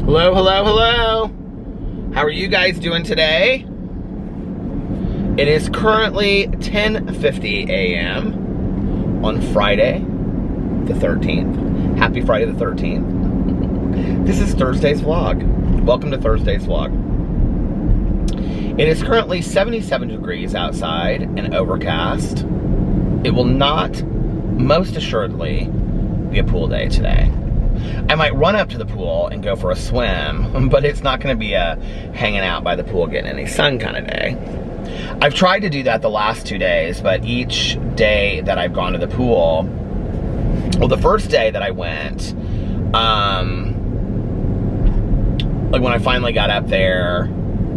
Hello, hello, hello. How are you guys doing today? It is currently 10:50 a.m. on Friday the 13th. Happy Friday the 13th. This is Thursday's vlog. Welcome to Thursday's vlog. It is currently 77 degrees outside and overcast. It will not, most assuredly, be a pool day today. I might run up to the pool and go for a swim, but it's not going to be a hanging out by the pool getting any sun kind of day. I've tried to do that the last 2 days, but each day that I've gone to the pool, well, the first day that I went, like when I finally got up there,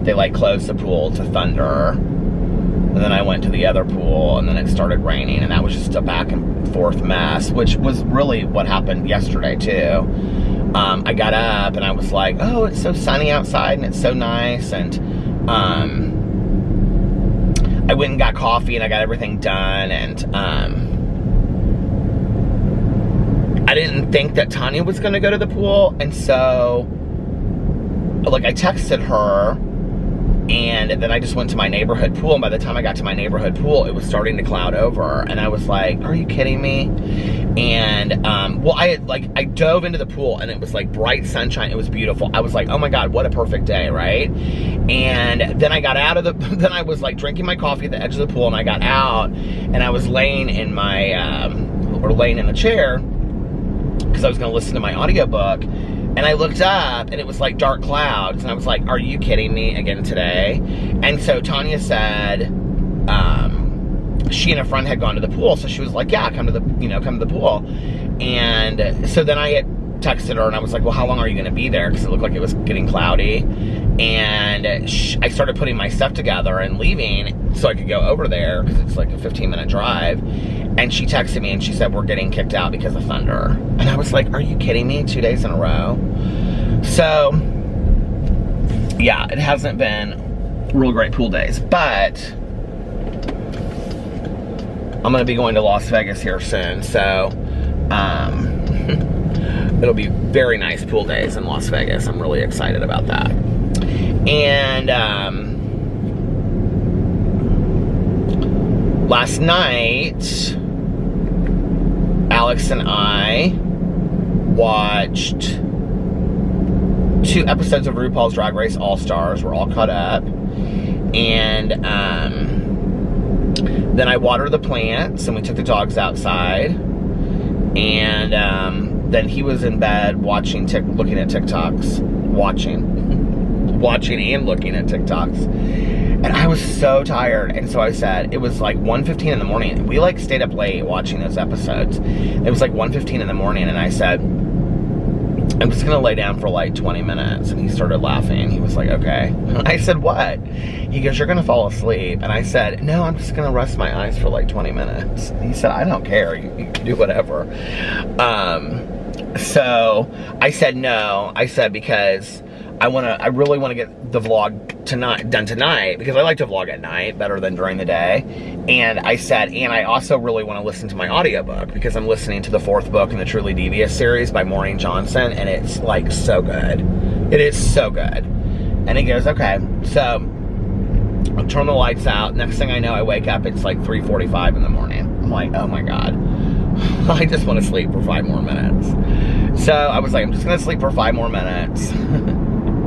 they like closed the pool to thunder. And then I went to the other pool, and then it started raining, and that was just a back and forth mess, which was really what happened yesterday too. I got up and I was like, oh, it's so sunny outside and it's so nice, and I went and got coffee and I got everything done, and I didn't think that Tanya was gonna go to the pool, and so like I texted her. And then I just went to my neighborhood pool, and by the time I got to my neighborhood pool, it was starting to cloud over, and I was like, are you kidding me? And, well, I dove into the pool, and it was like bright sunshine. It was beautiful. I was like, oh my God, what a perfect day, right? And then I got out of then I was like drinking my coffee at the edge of the pool, and I got out, and I was laying in my, laying in the chair, because I was gonna listen to my audiobook. And I looked up, and it was like dark clouds, and I was like, are you kidding me again today? And so Tanya said, she and a friend had gone to the pool, so she was like, yeah, come to the pool. And so then I had texted her, and I was like, well, how long are you gonna be there? Because it looked like it was getting cloudy. And I started putting my stuff together and leaving so I could go over there, because it's like a 15-minute drive. And she texted me and she said, we're getting kicked out because of thunder. And I was like, are you kidding me? 2 days in a row? So, yeah, it hasn't been real great pool days. But I'm going to be going to Las Vegas here soon. So, it'll be very nice pool days in Las Vegas. I'm really excited about that. And, last night, Alex and I watched 2 episodes of RuPaul's Drag Race All-Stars. We're all caught up. And then I watered the plants, and we took the dogs outside. And then he was in bed watching, looking at TikToks. Watching and looking at TikToks. And I was so tired, and so I said, it was like 1:15 in the morning. We like stayed up late watching those episodes. It was like 1:15 in the morning, and I said, I'm just gonna lay down for like 20 minutes. And he started laughing. He was like, okay. I said, what? He goes, you're gonna fall asleep. And I said, no, I'm just gonna rest my eyes for like 20 minutes. He said, I don't care, you can do whatever. So I said no. I said, because I really want to get the vlog done tonight, because I like to vlog at night better than during the day. And I said, and I also really want to listen to my audiobook, because I'm listening to the 4th book in the Truly Devious series by Monn Johnson, and it's like so good. It is so good. And he goes, okay. So I turn the lights out. Next thing I know, I wake up, it's like 3:45 in the morning. I'm like, oh my God. I just want to sleep for 5 more minutes. So I was like, I'm just going to sleep for 5 more minutes.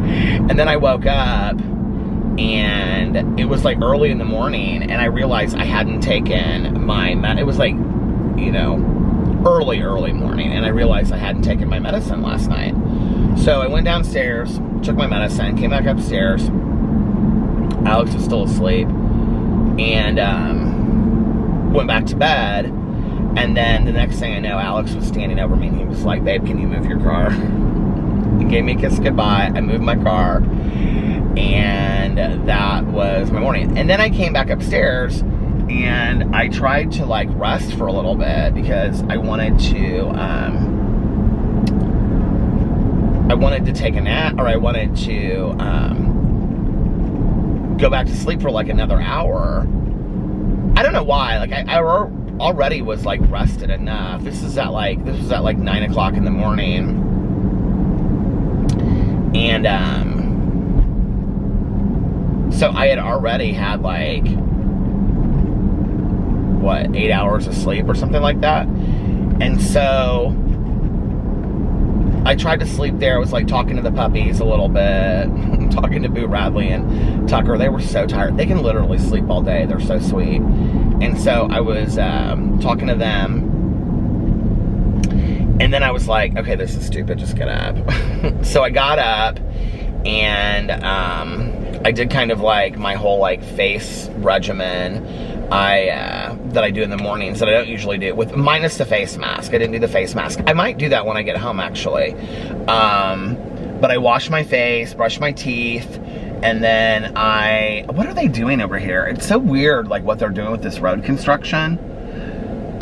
And then I woke up, and it was like early in the morning, and I realized I hadn't taken my it was like, you know, early morning, and I realized I hadn't taken my medicine last night. So I went downstairs, took my medicine, came back upstairs. Alex was still asleep, and went back to bed. And then the next thing I know, Alex was standing over me, and he was like, babe, can you move your car? He gave me a kiss goodbye. I moved my car, and that was my morning. And then I came back upstairs, and I tried to like rest for a little bit, because I wanted to take a nap, or I wanted to go back to sleep for like another hour. I don't know why. Like I already was like rested enough. This was at like 9 o'clock in the morning. And, so I had already had like, what, 8 hours of sleep or something like that. And so I tried to sleep there. I was like talking to the puppies a little bit, talking to Boo Radley and Tucker. They were so tired. They can literally sleep all day. They're so sweet. And so I was talking to them. And then I was like, okay, this is stupid. Just get up. So I got up and I did kind of like my whole like face regimen that I do in the mornings that I don't usually do, with minus the face mask. I didn't do the face mask. I might do that when I get home, actually. But I wash my face, brush my teeth, and then what are they doing over here? It's so weird, like what they're doing with this road construction.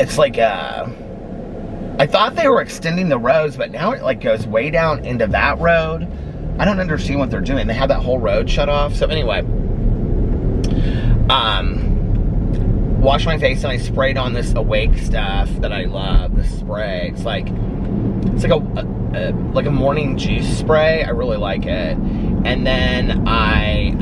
It's like, I thought they were extending the roads, but now it like goes way down into that road. I don't understand what they're doing. They have that whole road shut off. So anyway, washed my face and I sprayed on this Awake stuff that I love. This spray. It's like a morning juice spray. I really like it. And then I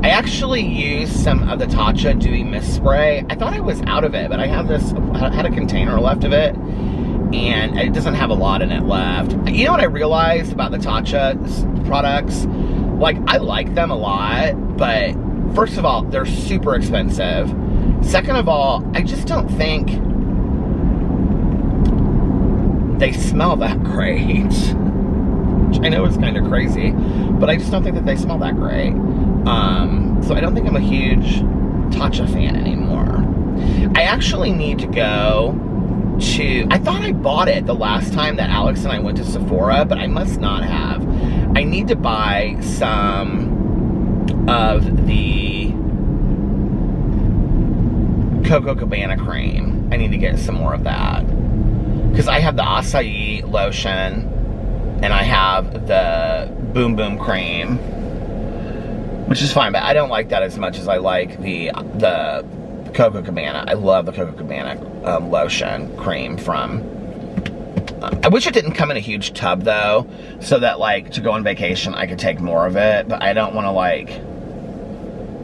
actually used some of the Tatcha Dewy Mist spray. I thought I was out of it, but I had a container left of it, and it doesn't have a lot in it left. You know what I realized about the Tatcha products? Like, I like them a lot, but first of all, they're super expensive. Second of all, I just don't think they smell that great. Which I know is kind of crazy, but I just don't think that they smell that great. So I don't think I'm a huge Tatcha fan anymore. I actually need to go to, I thought I bought it the last time that Alex and I went to Sephora, but I must not have. I need to buy some of the Coco Cabana cream. I need to get some more of that. Because I have the acai lotion, and I have the Boom Boom cream, which is fine, but I don't like that as much as I like the Coco Cabana. I love the Coco Cabana lotion cream from, I wish it didn't come in a huge tub though, so that like to go on vacation I could take more of it, but I don't want to like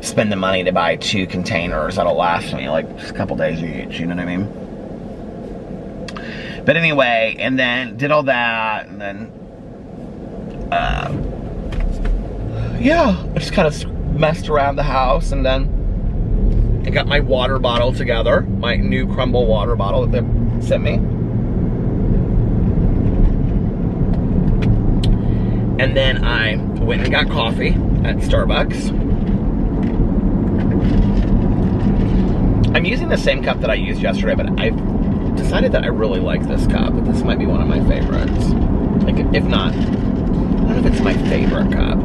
spend the money to buy 2 containers that'll last me like just a couple days each, you know what I mean? But anyway, and then did all that, and then yeah, I just kind of messed around the house, and then I got my water bottle together, my new Crumble water bottle that they sent me. And then I went and got coffee at Starbucks. I'm using the same cup that I used yesterday, but I've decided that I really like this cup. But this might be one of my favorites. Like, if not, I don't know if it's my favorite cup,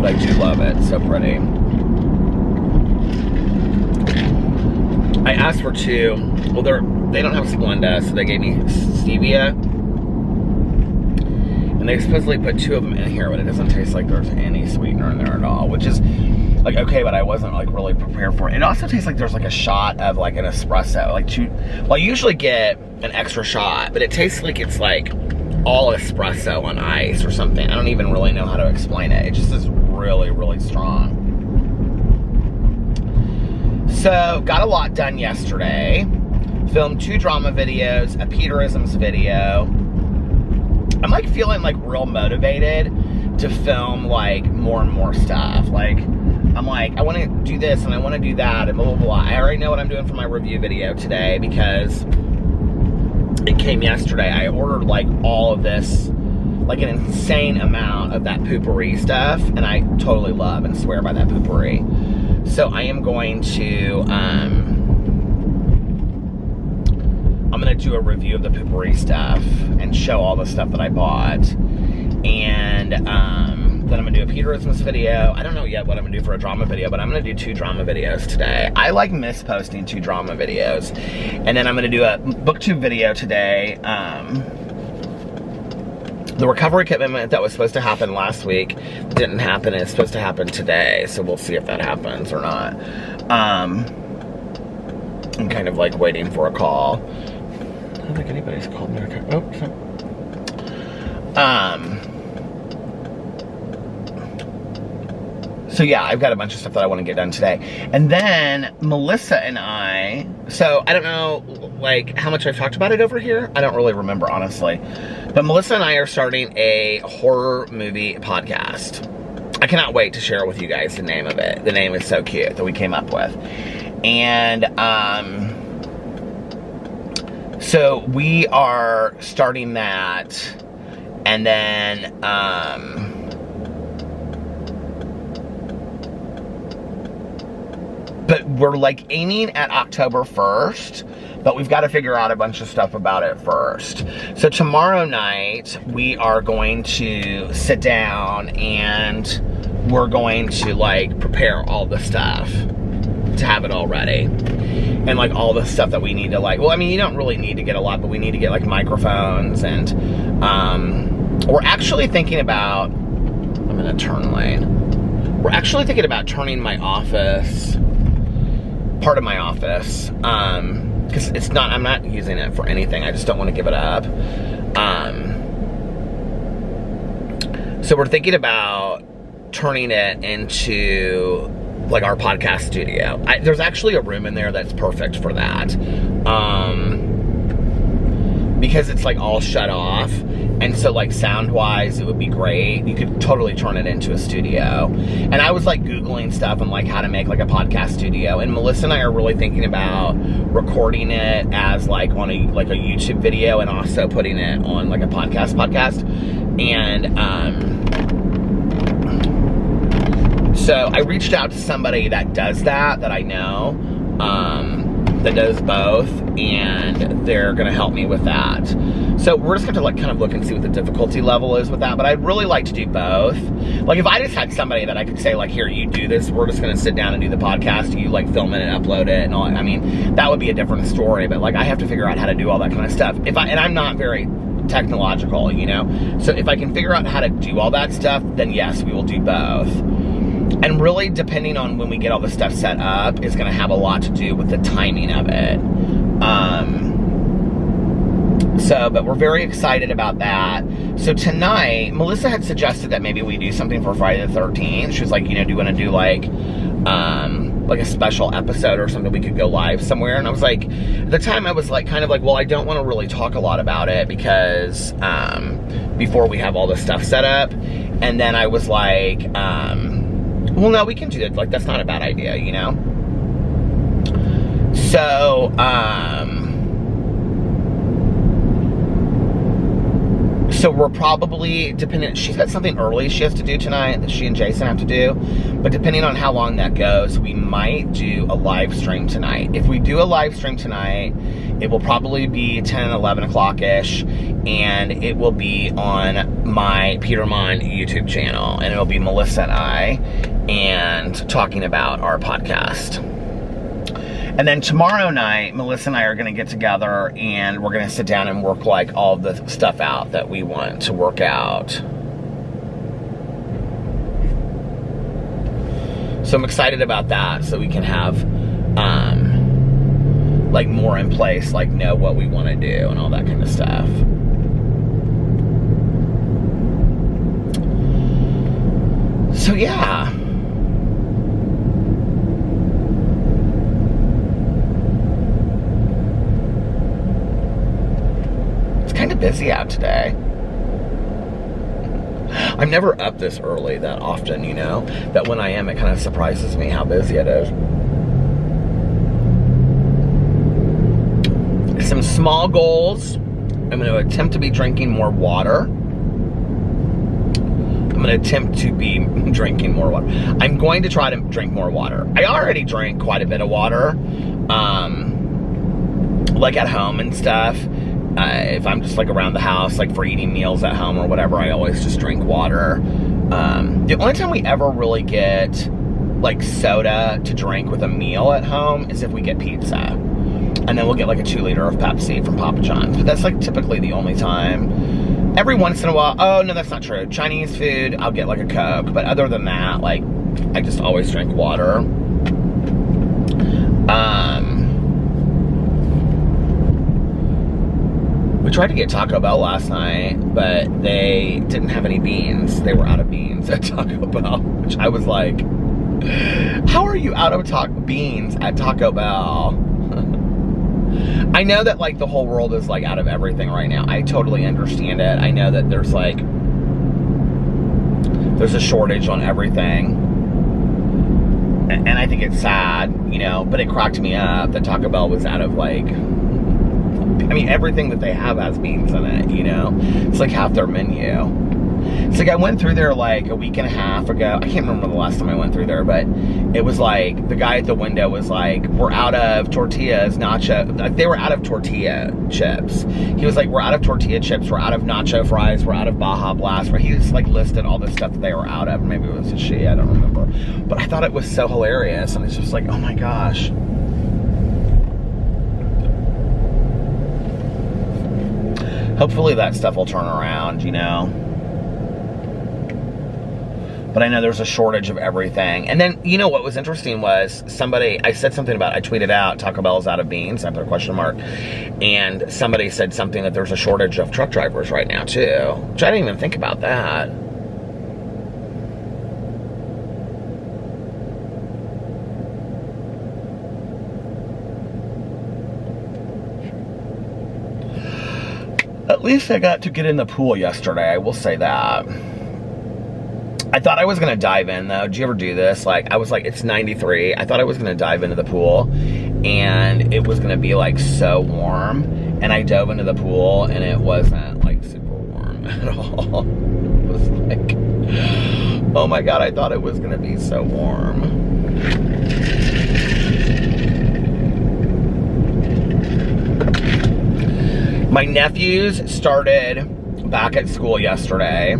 but I do love it. It's so pretty. I asked for 2. Well, they don't have Splenda, so they gave me stevia. And they supposedly put 2 of them in here, but it doesn't taste like there's any sweetener in there at all, which is like okay, but I wasn't like really prepared for it. It also tastes like there's like a shot of like an espresso, like 2. Well, I usually get an extra shot, but it tastes like it's like all espresso on ice or something. I don't even really know how to explain it. It just is really, really strong. So, got a lot done yesterday. Filmed 2 drama videos, a Peterisms video. I'm like feeling like real motivated to film like more and more stuff. Like, I'm like, I want to do this and I want to do that and blah, blah, blah. I already know what I'm doing for my review video today because it came yesterday. I ordered like all of this, like an insane amount of that poopery stuff, and I totally love and swear by that poopery. So I am going to, I'm going to do a review of the poopery stuff and show all the stuff that I bought. And then I'm going to do a Peterisms video. I don't know yet what I'm going to do for a drama video, but I'm going to do 2 drama videos today. I like posting 2 drama videos. And then I'm going to do a booktube video today. The recovery commitment that was supposed to happen last week didn't happen. It's supposed to happen today, so we'll see if that happens or not. I'm kind of like waiting for a call. I don't think anybody's called me. Oh, sorry. So yeah, I've got a bunch of stuff that I want to get done today. And then Melissa and I, so I don't know like how much I've talked about it over here. I don't really remember, honestly. But Melissa and I are starting a horror movie podcast. I cannot wait to share with you guys the name of it. The name is so cute that we came up with. And so we are starting that, and then but we're like aiming at October 1st, but we've got to figure out a bunch of stuff about it first. So tomorrow night, we are going to sit down and we're going to like prepare all the stuff to have it all ready. And like all the stuff that we need to like, well, I mean, you don't really need to get a lot, but we need to get like microphones, and we're actually thinking about, I'm in a turn lane. We're actually thinking about turning my office, part of my office, because it's not, I'm not using it for anything. I just don't want to give it up. So we're thinking about turning it into like our podcast studio. There's actually a room in there that's perfect for that. Because it's like all shut off. And so like sound wise, it would be great. You could totally turn it into a studio. And I was like Googling stuff on like how to make like a podcast studio. And Melissa and I are really thinking about recording it as like on a YouTube video, and also putting it on like a podcast. And so I reached out to somebody that does that I know, that does both, and they're gonna help me with that. So we're just gonna like kind of look and see what the difficulty level is with that, but I'd really like to do both. Like if I just had somebody that I could say like, here, you do this, we're just gonna sit down and do the podcast, you like film it and upload it and all, I mean, that would be a different story, but like I have to figure out how to do all that kind of stuff. And I'm not very technological, you know? So if I can figure out how to do all that stuff, then yes, we will do both. And really, depending on when we get all the stuff set up, is going to have a lot to do with the timing of it. But we're very excited about that. So tonight, Melissa had suggested that maybe we do something for Friday the 13th. She was like, you know, do you want to do like a special episode or something? We could go live somewhere. And I was like, at the time I was like, kind of like, well, I don't want to really talk a lot about it because before we have all the stuff set up. And then I was like, well, no, we can do it. Like, that's not a bad idea, you know? So, so we're probably, depending, she's got something early she has to do tonight that she and Jason have to do. But depending on how long that goes, we might do a live stream tonight. If we do a live stream tonight, it will probably be 10 and 11 o'clock-ish, and it will be on my Peter Monn YouTube channel, and it'll be Melissa and I, and talking about our podcast. And then tomorrow night, Melissa and I are going to get together, and we're going to sit down and work like all of the stuff out that we want to work out. So I'm excited about that, so we can have like more in place, like know what we want to do and all that kind of stuff. So yeah. It's kind of busy out today. I'm never up this early that often, you know, that when I am, it kind of surprises me how busy it is. Some small goals. I'm going to attempt to be drinking more water. I'm going to attempt to be drinking more water. I'm going to try to drink more water. I already drink quite a bit of water, like at home and stuff. If I'm just like around the house, like for eating meals at home or whatever, I always just drink water. The only time we ever really get like soda to drink with a meal at home is if we get pizza. And then we'll get like a 2-liter of Pepsi from Papa John's. But that's like typically the only time. Every once in a while, oh no, that's not true. Chinese food, I'll get like a Coke. But other than that, like, I just always drink water. We tried to get Taco Bell last night, but they didn't have any beans. They were out of beans at Taco Bell, which I was like, How are you out of beans at Taco Bell? I know that like the whole world is like out of everything right now. I totally understand it. I know that there's a shortage on everything. And I think it's sad, you know, but it cracked me up that Taco Bell was out of like, I mean, everything that they have has beans in it, you know? It's like half their menu. It's like I went through there like a week and a half ago. I can't remember the last time I went through there, but it was like, the guy at the window was like, we're out of tortillas, nacho. Like, they were out of tortilla chips. He was like, we're out of tortilla chips, we're out of nacho fries, we're out of Baja Blast. Where he just like listed all the stuff that they were out of. Maybe it was a she, I don't remember. But I thought it was so hilarious. And it's just like, oh my gosh. Hopefully that stuff will turn around, you know? But I know there's a shortage of everything. And then, you know what was interesting was I said something about, I tweeted out, Taco Bell's out of beans, I put a question mark. And somebody said something that there's a shortage of truck drivers right now too. Which I didn't even think about that. At least I got to get in the pool yesterday, I will say that. I thought I was gonna dive in though. Did you ever do this? Like, I was like, it's 93. I thought I was gonna dive into the pool and it was gonna be like so warm. And I dove into the pool and it wasn't like super warm at all. It was like, oh my God, I thought it was gonna be so warm. My nephews started back at school yesterday.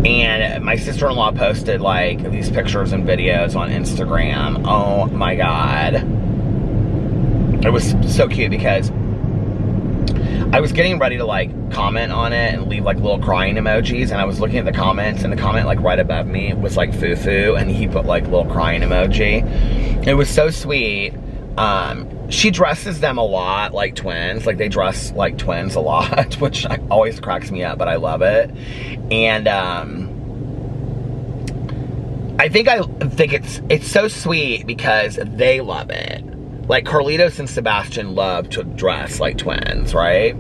And my sister-in-law posted like these pictures and videos on Instagram. Oh my God. It was so cute because I was getting ready to like comment on it and leave like little crying emojis, and I was looking at the comments, and the comment like right above me was like foo-foo, and he put like little crying emoji. It was so sweet. She dresses them a lot like twins. Like, they dress like twins a lot, which always cracks me up, but I love it. And I think it's so sweet because they love it. Like, Carlitos and Sebastian love to dress like twins, right?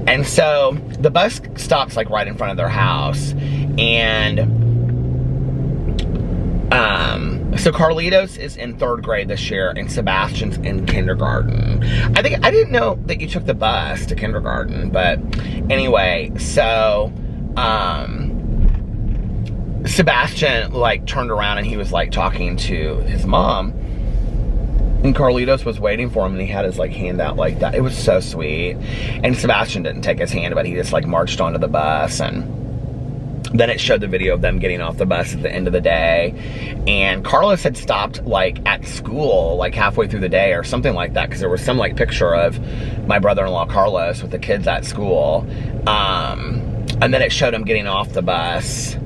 And so the bus stops like right in front of their house, and so Carlitos is in 3rd grade this year, and Sebastian's in kindergarten. I didn't know that you took the bus to kindergarten, but anyway, so Sebastian like turned around and he was like talking to his mom, and Carlitos was waiting for him, and he had his like hand out like that. It was so sweet. And Sebastian didn't take his hand, but he just like marched onto the bus. And then it showed the video of them getting off the bus at the end of the day. And Carlos had stopped like at school like halfway through the day or something like that, because there was some like picture of my brother-in-law Carlos with the kids at school. And then it showed him getting off the bus,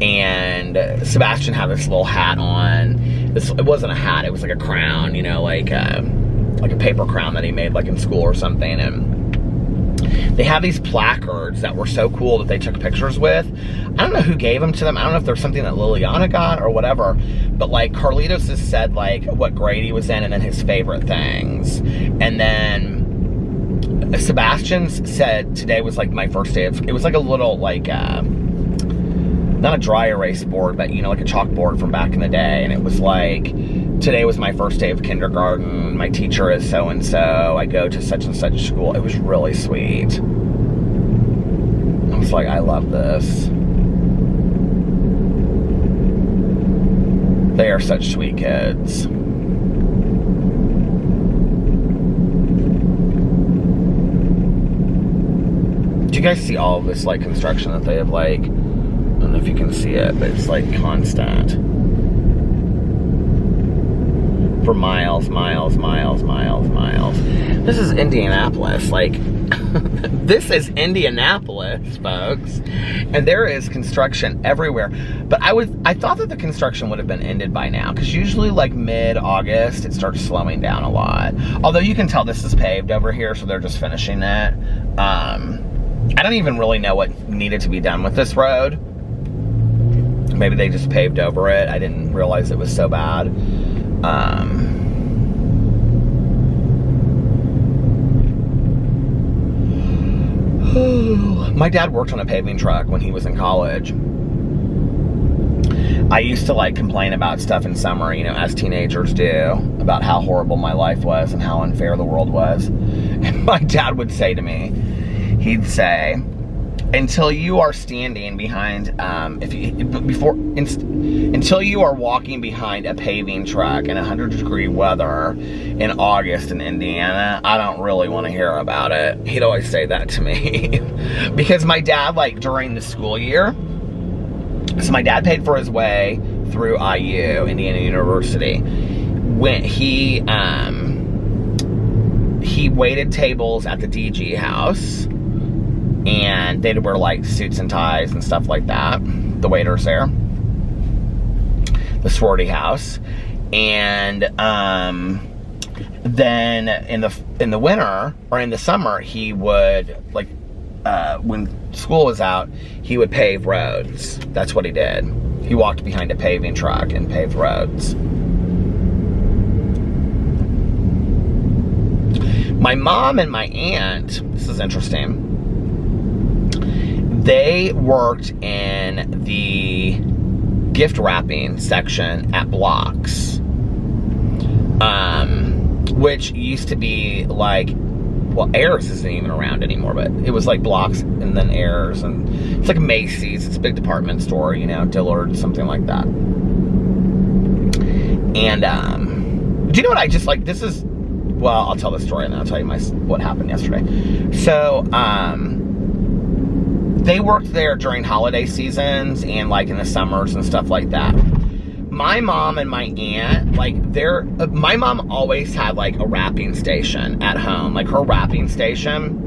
and Sebastian had this little hat on. It wasn't a hat, it was like a crown, you know, like a paper crown that he made like in school or something. And they have these placards that were so cool that they took pictures with. I don't know who gave them to them. I don't know if there's something that Liliana got or whatever, but like Carlitos has said like what grade he was in and then his favorite things. And then Sebastian's said today was like my first day of, it was like a little like, not a dry erase board, but you know, like a chalkboard from back in the day. And it was like, today was my first day of kindergarten. My teacher is so-and-so. I go to such and such school. It was really sweet. I was like, I love this. They are such sweet kids. Do you guys see all of this like construction that they have like, I don't know if you can see it, but it's like constant. For miles, miles, miles, miles, miles. This is Indianapolis. Like, this is Indianapolis, folks. And there is construction everywhere. But I thought that the construction would have been ended by now, because usually like mid-August, it starts slowing down a lot. Although you can tell this is paved over here, so they're just finishing it. I don't even really know what needed to be done with this road. Maybe they just paved over it. I didn't realize it was so bad. My dad worked on a paving truck when he was in college. I used to like complain about stuff in summer, you know, as teenagers do, about how horrible my life was and how unfair the world was. And my dad would say to me, he'd say, until you are standing behind, until you are walking behind a paving truck in 100-degree weather in August in Indiana, I don't really want to hear about it. He'd always say that to me. Because my dad, like, during the school year, so my dad paid for his way through IU, Indiana University. When he waited tables at the DG house, and they'd wear like suits and ties and stuff like that, the waiters there, the sorority house. And then in the winter or in the summer, he would, like, when school was out, he would pave roads. That's what he did. He walked behind a paving truck and paved roads. My mom and my aunt, this is interesting, they worked in the gift wrapping section at Blocks, which used to be like, well, Ayers isn't even around anymore, but it was like Blocks and then Ayers, and it's like a Macy's, it's a big department store, you know, Dillard's, something like that. And do you know what I just like? This is, well, I'll tell the story and then I'll tell you what happened yesterday. So, they worked there during holiday seasons and like in the summers and stuff like that. My mom and my aunt, like, my mom always had like a wrapping station at home. Like, her wrapping station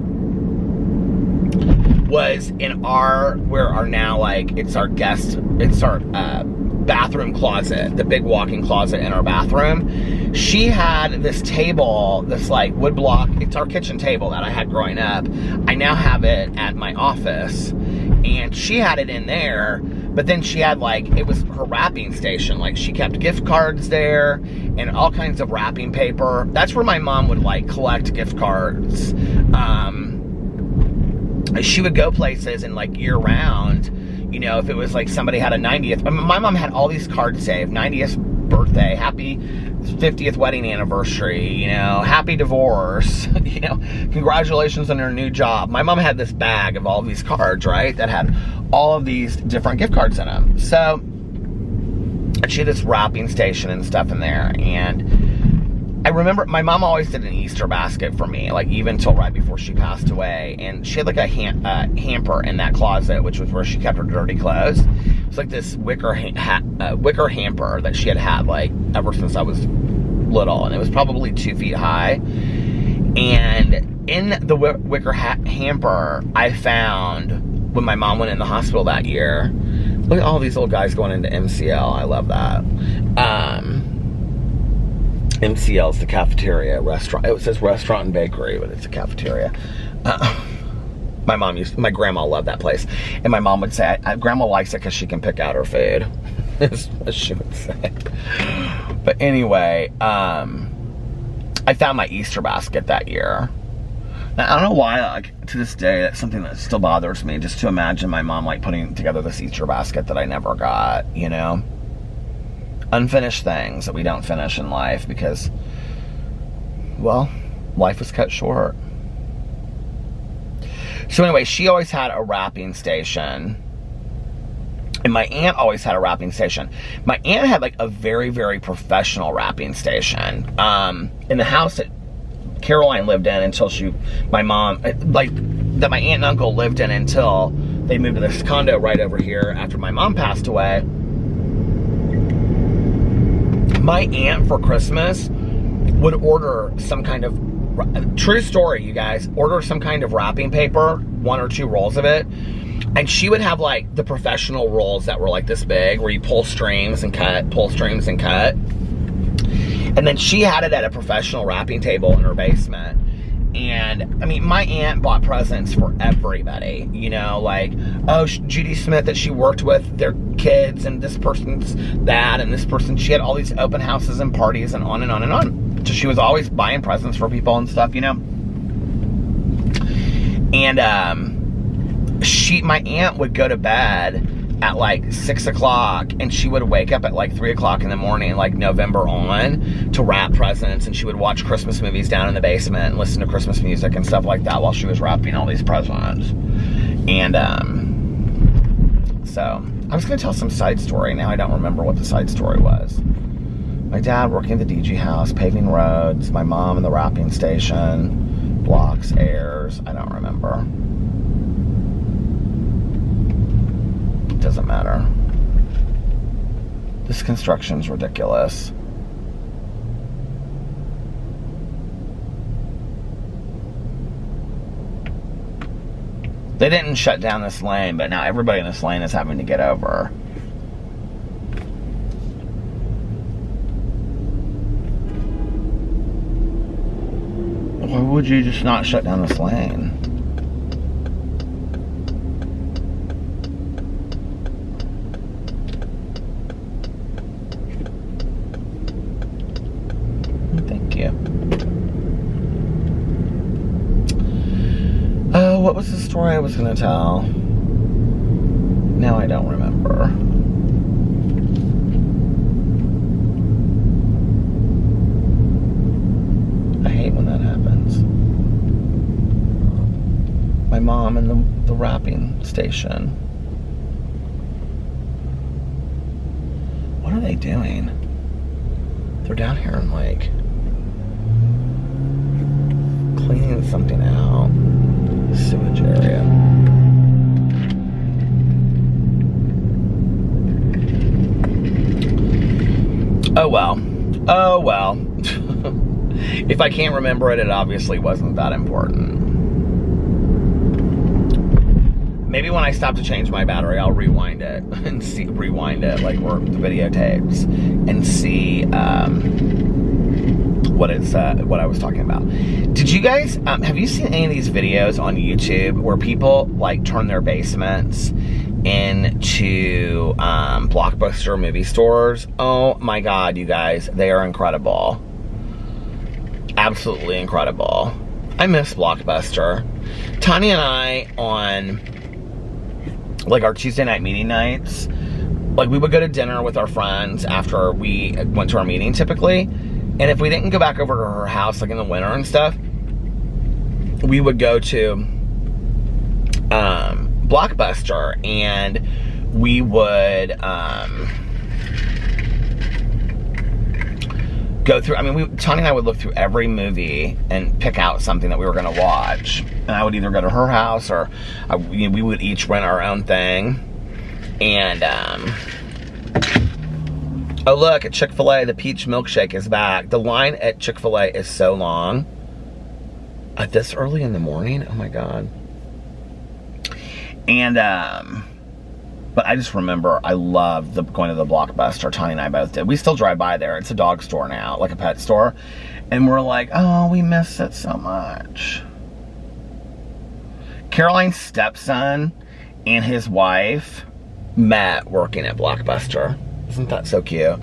was in where our now, like, it's our bathroom closet, the big walk-in closet in our bathroom. She had this table, this like wood block, it's our kitchen table that I had growing up. I now have it at my office, and she had it in there, but then she had like, it was her wrapping station. Like, she kept gift cards there and all kinds of wrapping paper. That's where my mom would like collect gift cards. She would go places and like year round, you know, if it was like somebody had a 90th, my mom had all these cards saved, 90th birthday, happy 50th wedding anniversary, you know, happy divorce, you know, congratulations on your new job. My mom had this bag of all these cards, right, that had all of these different gift cards in them. So she had this wrapping station and stuff in there, and I remember my mom always did an Easter basket for me, like even till right before she passed away. And she had like a hamper in that closet, which was where she kept her dirty clothes. It was like this wicker hamper that she had like ever since I was little, and it was probably 2 feet high. And in the wicker hamper, I found, when my mom went in the hospital that year, look at all these old guys going into MCL. I love that. MCL's the cafeteria restaurant. It says restaurant and bakery, but it's a cafeteria. My grandma loved that place, and my mom would say, "Grandma likes it because she can pick out her food." Is what she would say. But anyway, I found my Easter basket that year. Now, I don't know why, like, to this day, that's something that still bothers me, just to imagine my mom like putting together this Easter basket that I never got, you know. Unfinished things that we don't finish in life because, well, life was cut short. So anyway, she always had a wrapping station, and my aunt always had a wrapping station. My aunt had like a very, very professional wrapping station in the house that Caroline lived in until my aunt and uncle lived in until they moved to this condo right over here after my mom passed away. My aunt for Christmas would order some kind of, true story, you guys, order some kind of wrapping paper, 1 or 2 rolls of it, and she would have like the professional rolls that were like this big, where you pull strings and cut, and then she had it at a professional wrapping table in her basement. And I mean, my aunt bought presents for everybody, you know, like, oh, Judy Smith that she worked with, their kids, and this person's that, and this person, she had all these open houses and parties and on and on and on. So she was always buying presents for people and stuff, you know. And my aunt would go to bed at like 6 o'clock, and she would wake up at like 3 o'clock in the morning, like November on, to wrap presents, and she would watch Christmas movies down in the basement and listen to Christmas music and stuff like that while she was wrapping all these presents. And so I was gonna tell some side story. Now I don't remember what the side story was. My dad working at the DG house, paving roads, my mom in the wrapping station, blocks, airs, I don't remember. Doesn't matter. This construction's ridiculous. They didn't shut down this lane, but now everybody in this lane is having to get over. Why would you just not shut down this lane? Oh, what was the story I was going to tell? Now I don't remember. I hate when that happens. My mom in the wrapping station. What are they doing? They're down here and like cleaning something out. Sewage area. Oh well. Oh well. If I can't remember it, it obviously wasn't that important. Maybe when I stop to change my battery, I'll rewind it and rewind it like we're the videotapes and see what I was talking about. Did you guys have you seen any of these videos on YouTube where people like turn their basements into Blockbuster movie stores? Oh my god, you guys, they are incredible. Absolutely incredible. I miss Blockbuster. Tanya and I, on like our Tuesday night meeting nights, like we would go to dinner with our friends after we went to our meeting typically. And if we didn't go back over to her house, like in the winter and stuff, we would go to Blockbuster, and we would go through. I mean, Tanya and I would look through every movie and pick out something that we were going to watch. And I would either go to her house, or we would each rent our own thing. And oh, look, at Chick-fil-A, the peach milkshake is back. The line at Chick-fil-A is so long. At this early in the morning? Oh, my God. And, but I just remember I loved going to the Blockbuster. Tanya and I both did. We still drive by there. It's a dog store now, like a pet store. And we're like, oh, we miss it so much. Caroline's stepson and his wife met working at Blockbuster. Isn't that so cute?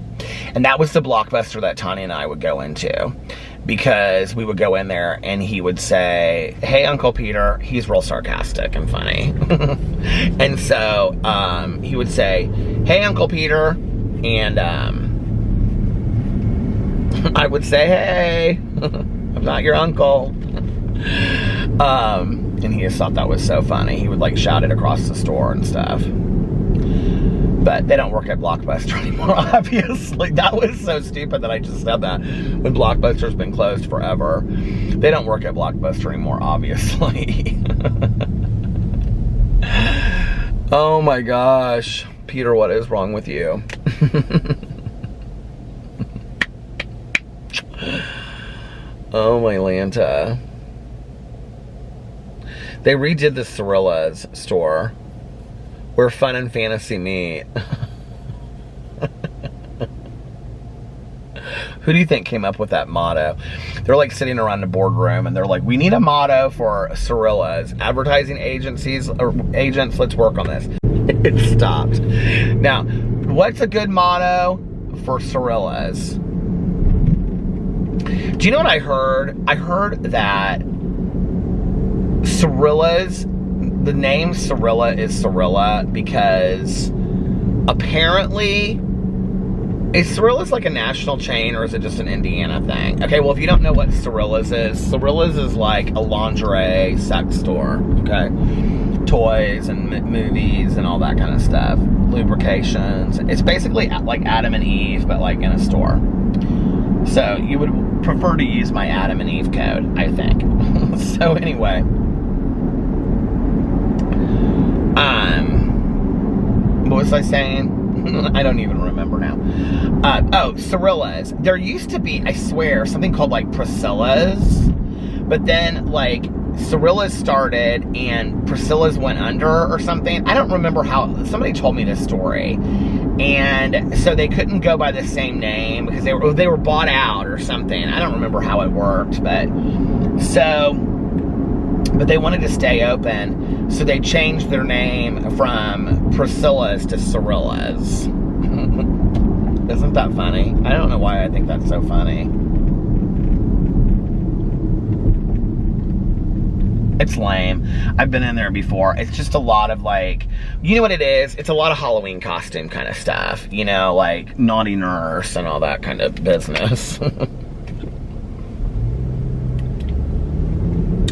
And that was the Blockbuster that Tanya and I would go into, because we would go in there and he would say, hey, Uncle Peter. He's real sarcastic and funny. And so he would say, hey, Uncle Peter. And I would say, hey, I'm not your uncle. And he just thought that was so funny. He would like shout it across the store and stuff. But they don't work at Blockbuster anymore, obviously. That was so stupid that I just said that, when Blockbuster's been closed forever. They don't work at Blockbuster anymore, obviously. Oh my gosh. Peter, what is wrong with you? Oh my Lanta. They redid the Cirilla's store, where fun and fantasy meet. Who do you think came up with that motto? They're like sitting around the boardroom and they're like, we need a motto for Cirillas. Advertising agencies or agents, let's work on this. It stopped. Now, what's a good motto for Cirillas? Do you know what I heard? I heard that Cirillas, the name Cirilla is Cirilla because apparently, is Cirillas like a national chain or is it just an Indiana thing? Okay, well, if you don't know what Cirillas is like a lingerie sex store, okay? Toys and movies and all that kind of stuff. Lubrications. It's basically like Adam and Eve, but like in a store. So you would prefer to use my Adam and Eve code, I think. So anyway. What was I saying? I don't even remember now. Cirillas. There used to be, I swear, something called like Priscilla's, but then like Cirillas started and Priscilla's went under or something. I don't remember how. Somebody told me this story, and so they couldn't go by the same name because they were bought out or something. I don't remember how it worked, but they wanted to stay open, so they changed their name from Priscilla's to Cirillas. Isn't that funny? I don't know why I think that's so funny. It's lame. I've been in there before. It's just a lot of like, you know what it is? It's a lot of Halloween costume kind of stuff. You know, like Naughty Nurse and all that kind of business.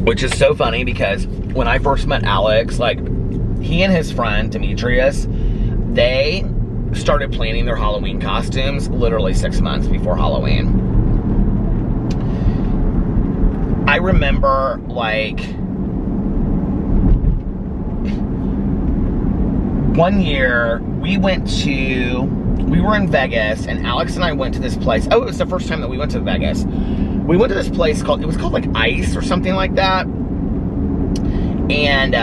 Which is so funny because when I first met Alex, like, he and his friend, Demetrius, they started planning their Halloween costumes literally 6 months before Halloween. I remember, like, one year, we were in Vegas, and Alex and I went to this place. Oh, it was the first time that we went to Vegas. We went to this place called like Ice or something like that. And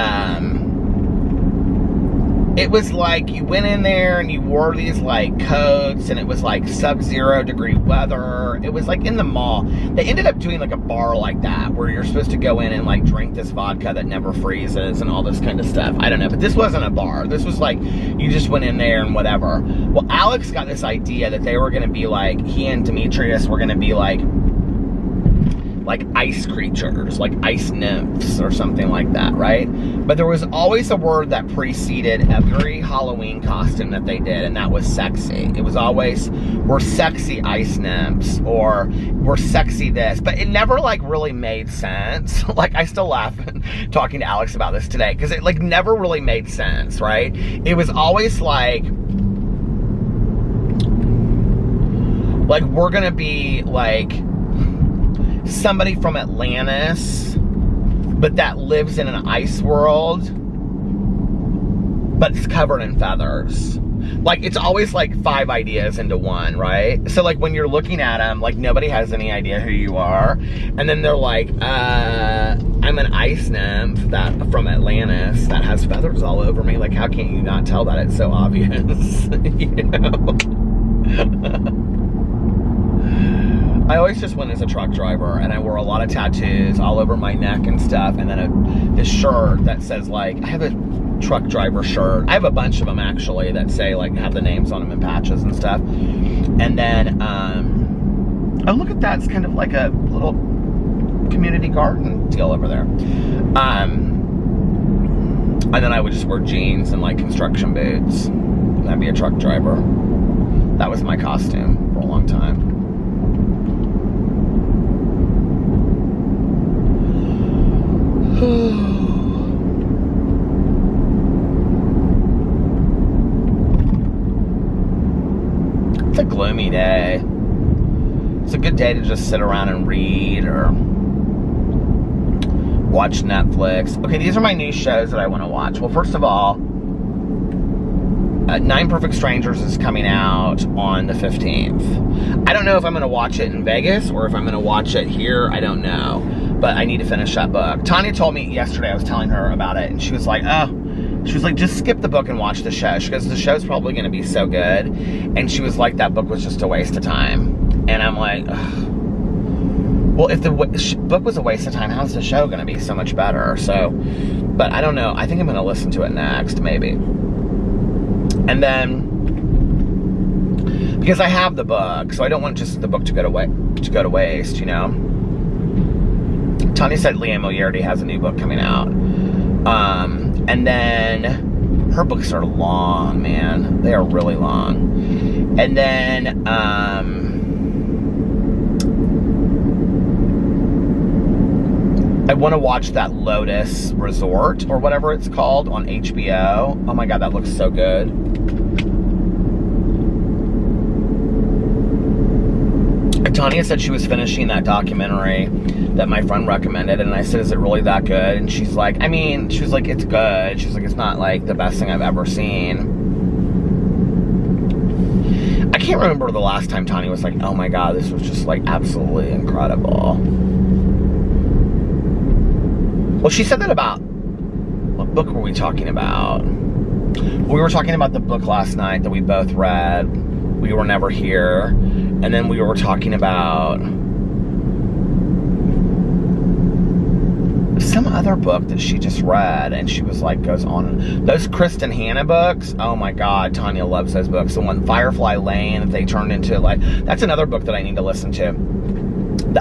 it was like you went in there and you wore these like coats and it was like sub-0 degree weather. It was like in the mall. They ended up doing like a bar like that where you're supposed to go in and like drink this vodka that never freezes and all this kind of stuff. I don't know, but this wasn't a bar. This was like you just went in there and whatever. Well, Alex got this idea that they were going to be like, he and Demetrius were going to be like ice creatures, like ice nymphs or something like that, right? But there was always a word that preceded every Halloween costume that they did, and that was sexy. It was always, we're sexy ice nymphs, or we're sexy this, but it never like really made sense. Like, I still laugh talking to Alex about this today, because it like never really made sense, right? It was always like we're gonna be like somebody from Atlantis, but that lives in an ice world, but it's covered in feathers. Like, it's always like 5 ideas into one, right? So like when you're looking at them, like nobody has any idea who you are, and then they're like, I'm an ice nymph that from Atlantis that has feathers all over me. Like, how can you not tell that? It's so obvious. You know. I always just went as a truck driver, and I wore a lot of tattoos all over my neck and stuff, and then this shirt that says, like, I have a truck driver shirt. I have a bunch of them, actually, that say, like, have the names on them in patches and stuff. And then, oh, look at that. It's kind of like a little community garden deal over there. And then I would just wear jeans and, like, construction boots. And I'd be a truck driver. That was my costume for a long time. It's a gloomy day. It's a good day to just sit around and read or watch Netflix. Okay, these are my new shows that I want to watch. Well, first of all, 9 Perfect Strangers is coming out on the 15th. I don't know if I'm going to watch it in Vegas or if I'm going to watch it here. I don't know. But I need to finish that book. Tanya told me yesterday, I was telling her about it, and she was like, just skip the book and watch the show. She goes, the show's probably going to be so good. And she was like, that book was just a waste of time. And I'm like, ugh. Well, if the book was a waste of time, how's the show going to be so much better? So, but I don't know. I think I'm going to listen to it next, maybe. And then, because I have the book, so I don't want just the book to go to waste, you know? Tanya said Leah Moliarty has a new book coming out. And then, her books are long, man. They are really long. And then, I want to watch that Lotus Resort, or whatever it's called, on HBO. Oh my God, that looks so good. Tanya said she was finishing that documentary that my friend recommended, and I said, is it really that good? And she's like, I mean, she was like, it's good. She's like, it's not like the best thing I've ever seen. I can't remember the last time Tanya was like, oh my God, this was just like absolutely incredible. Well, she said that about, what book were we talking about? We were talking about the book last night that we both read, We Were Never Here. And then we were talking about some other book that she just read, and she was like, goes on. Those Kristen Hanna books, oh my God, Tanya loves those books. The one, Firefly Lane, that they turned into, like, that's another book that I need to listen to.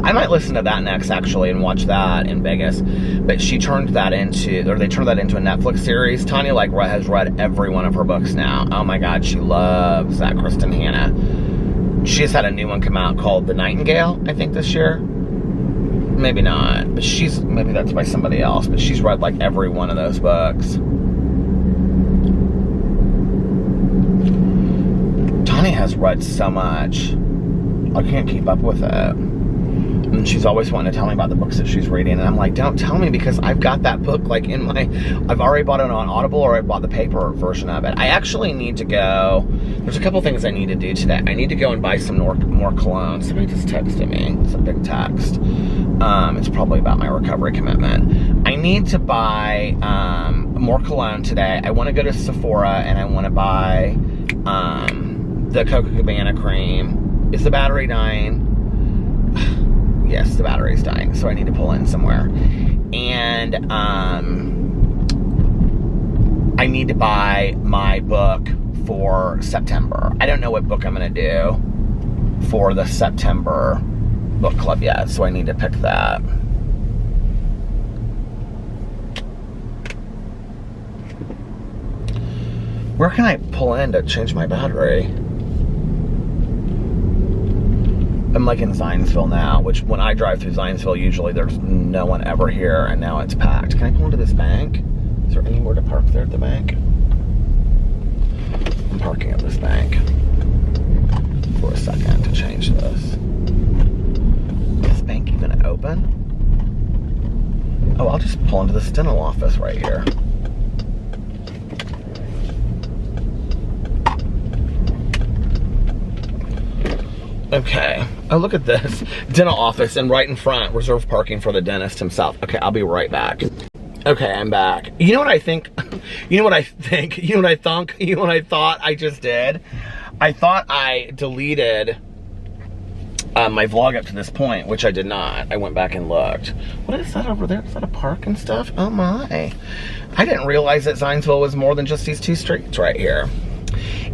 I might listen to that next, actually, and watch that in Vegas. But she turned that into, or they turned that into a Netflix series. Tanya, like, has read every one of her books now. Oh my God, she loves that Kristen Hanna. She just had a new one come out called The Nightingale, I think, this year. Maybe not, but maybe that's by somebody else, but she's read, like, every one of those books. Tanya has read so much. I can't keep up with it. And she's always wanting to tell me about the books that she's reading. And I'm like, don't tell me, because I've got that book, like, in my... I've already bought it on Audible, or I bought the paper version of it. I actually need to go... There's a couple things I need to do today. I need to go and buy some more cologne. Somebody just texted me. It's a big text. It's probably about my recovery commitment. I need to buy more cologne today. I want to go to Sephora, and I want to buy the Coca Cabana cream. Is the battery dying? Yes, the battery's dying, so I need to pull in somewhere. And I need to buy my book for September. I don't know what book I'm going to do for the September book club yet, so I need to pick that. Where can I pull in to change my battery? I'm like in Zionsville now, which when I drive through Zionsville, usually there's no one ever here, and now it's packed. Can I pull into this bank? Is there anywhere to park there at the bank? I'm parking at this bank for a second to change this. Is this bank even open? Oh, I'll just pull into this dental office right here. Okay. Oh, look at this. Dental office, and right in front, reserved parking for the dentist himself. Okay, I'll be right back. Okay, I'm back. You know what I think? You know what I think? You know what I thunk? You know what I thought I just did? I thought I deleted my vlog up to this point, which I did not. I went back and looked. What is that over there? Is that a park and stuff? Oh my. I didn't realize that Zionsville was more than just these two streets right here.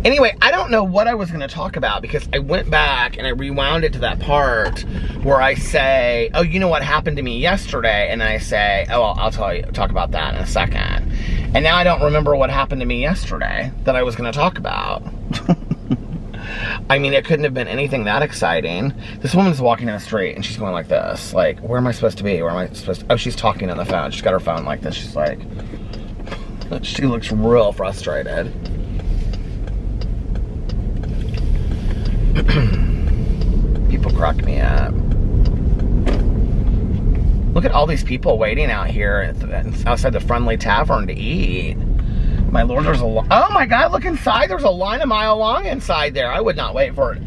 Anyway, I don't know what I was going to talk about, because I went back and I rewound it to that part where I say, oh, you know what happened to me yesterday? And I say, oh, I'll talk about that in a second. And now I don't remember what happened to me yesterday that I was going to talk about. I mean, it couldn't have been anything that exciting. This woman's walking down the street and she's going like this. Like, where am I supposed to be? Where am I supposed to... Oh, she's talking on the phone. She's got her phone like this. She's like... She looks real frustrated. People crack me up. Look at all these people waiting out here outside the Friendly Tavern to eat. My lord, there's a line. Oh my God, look inside. There's a line a mile long inside there. I would not wait for it.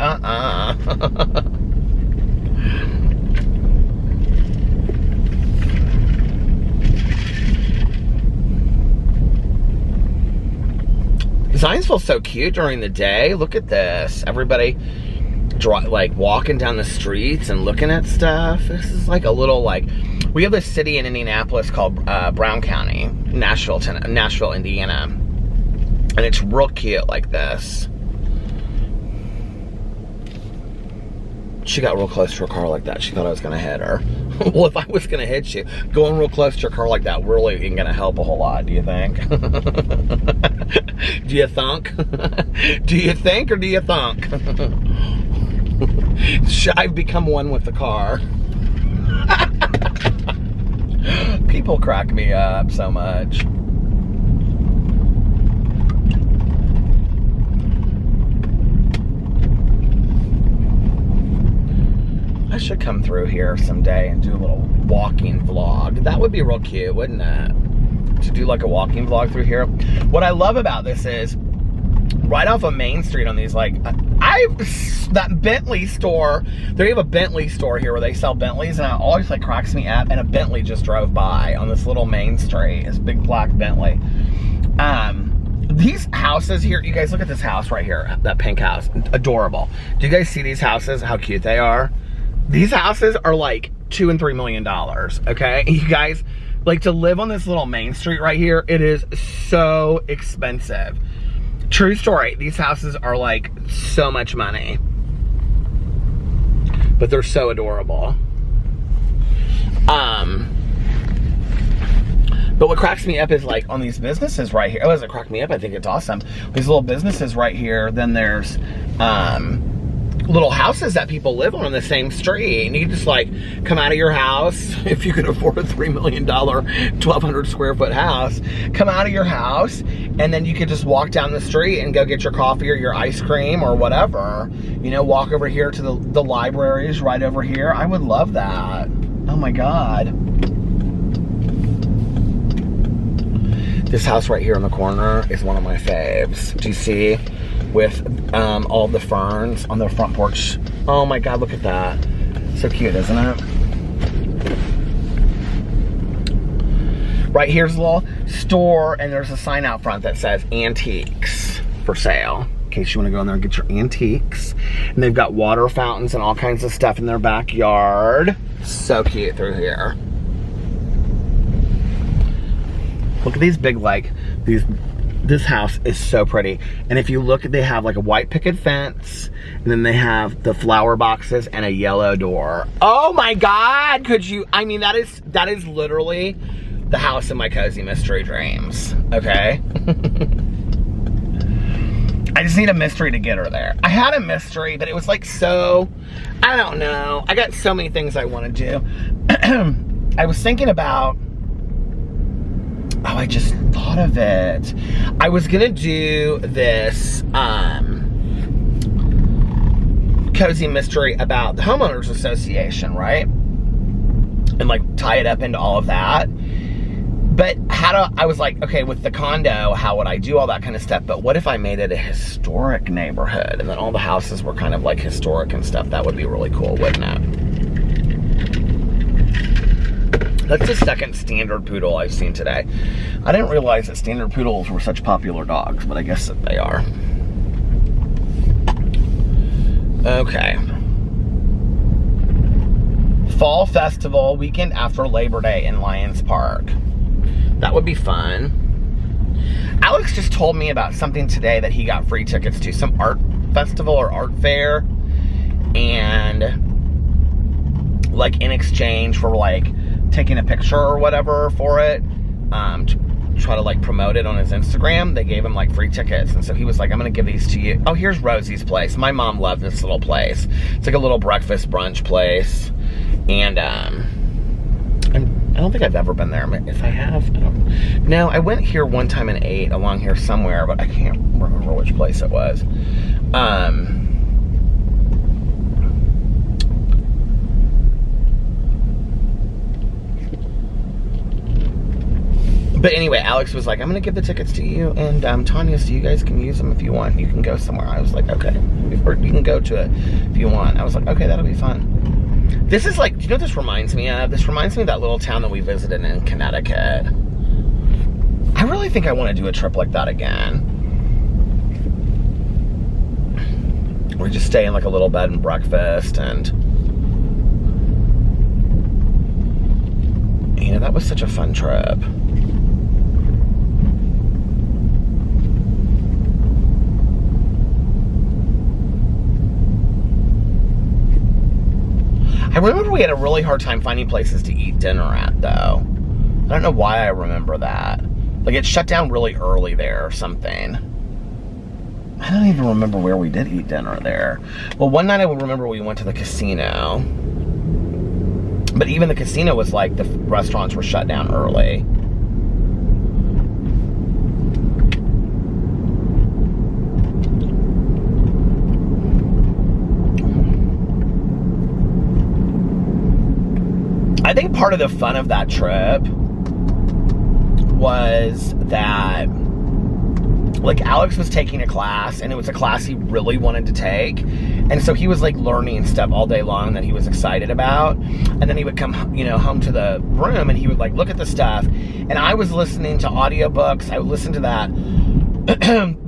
Zionsville's so cute during the day. Look at this. Everybody like walking down the streets and looking at stuff. This is like a little like, we have this city in Indianapolis called Brown County, Nashville, Indiana, and it's real cute like this. She got real close to her car like that. She thought I was gonna hit her. Well, if I was gonna hit you, going real close to your car like that really ain't gonna help a whole lot, do you think? Do you thunk? Do you think or do you thunk? I've become one with the car. People crack me up so much. I should come through here someday and do a little walking vlog. That would be real cute, wouldn't it? To do like a walking vlog through here. What I love about this is right off of Main Street on these, like, that Bentley store, they have a Bentley store here where they sell Bentleys, and it always like cracks me up, and a Bentley just drove by on this little Main Street, this big black Bentley. These houses here, you guys look at this house right here, that pink house, adorable. Do you guys see these houses, how cute they are? These houses are like $2 and $3 million, okay? You guys, like, to live on this little Main Street right here, it is so expensive. True story, these houses are like so much money, but they're so adorable. But what cracks me up is like on these businesses right here. Oh, doesn't crack me up, I think it's awesome. These little businesses right here, then there's little houses that people live on the same street, and you can just like come out of your house if you can afford a $3 million 1,200 square foot house. Come out of your house, and then you could just walk down the street and go get your coffee or your ice cream or whatever. You know, walk over here to the libraries right over here. I would love that. Oh my God. This house right here in the corner is one of my faves. Do you see? With all the ferns on the front porch. Oh my God, look at that. So cute, isn't it? Right here's a little store, and there's a sign out front that says antiques for sale, in case you want to go in there and get your antiques. And they've got water fountains and all kinds of stuff in their backyard. So cute through here. Look at these big, like, this house is so pretty. And if you look, they have like a white picket fence, and then they have the flower boxes and a yellow door. Oh my God, could you, I mean, that is literally the house in my cozy mystery dreams, okay? I just need a mystery to get her there. I had a mystery, but it was like so, I don't know. I got so many things I want to do. I was thinking about, oh, I just thought of it. I was gonna do this cozy mystery about the homeowners association, right? And like tie it up into all of that. But I was like, okay, with the condo, how would I do all that kind of stuff? But what if I made it a historic neighborhood, and then all the houses were kind of like historic and stuff? That would be really cool, wouldn't it? That's the second standard poodle I've seen today. I didn't realize that standard poodles were such popular dogs, but I guess that they are. Okay. Fall Festival, weekend after Labor Day in Lions Park. That would be fun. Alex just told me about something today that he got free tickets to, some art festival or art fair, and like in exchange for like taking a picture or whatever for it, to try to like promote it on his Instagram, they gave him like free tickets. And so he was like, I'm gonna give these to you. Oh, here's Rosie's place. My mom loved this little place. It's like a little breakfast brunch place. And I don't think I've ever been there. If I have, I don't. No, I went here one time and ate along here somewhere, but I can't remember which place it was. But anyway, Alex was like, I'm gonna give the tickets to you and Tanya, so you guys can use them if you want. You can go somewhere. I was like, okay. Or you can go to it if you want. I was like, okay, that'll be fun. This is like, do you know what this reminds me of? This reminds me of that little town that we visited in Connecticut. I really think I want to do a trip like that again. We just stay in like a little bed and breakfast, and you know, that was such a fun trip. I remember we had a really hard time finding places to eat dinner at, though. I don't know why I remember that. Like, it shut down really early there or something. I don't even remember where we did eat dinner there. Well, one night I remember we went to the casino. But even the casino was like, the restaurants were shut down early. I think part of the fun of that trip was that, like, Alex was taking a class, and it was a class he really wanted to take, and so he was like learning stuff all day long that he was excited about. And then he would come, you know, home to the room, and he would like look at the stuff, and I was listening to audiobooks. I would listen to that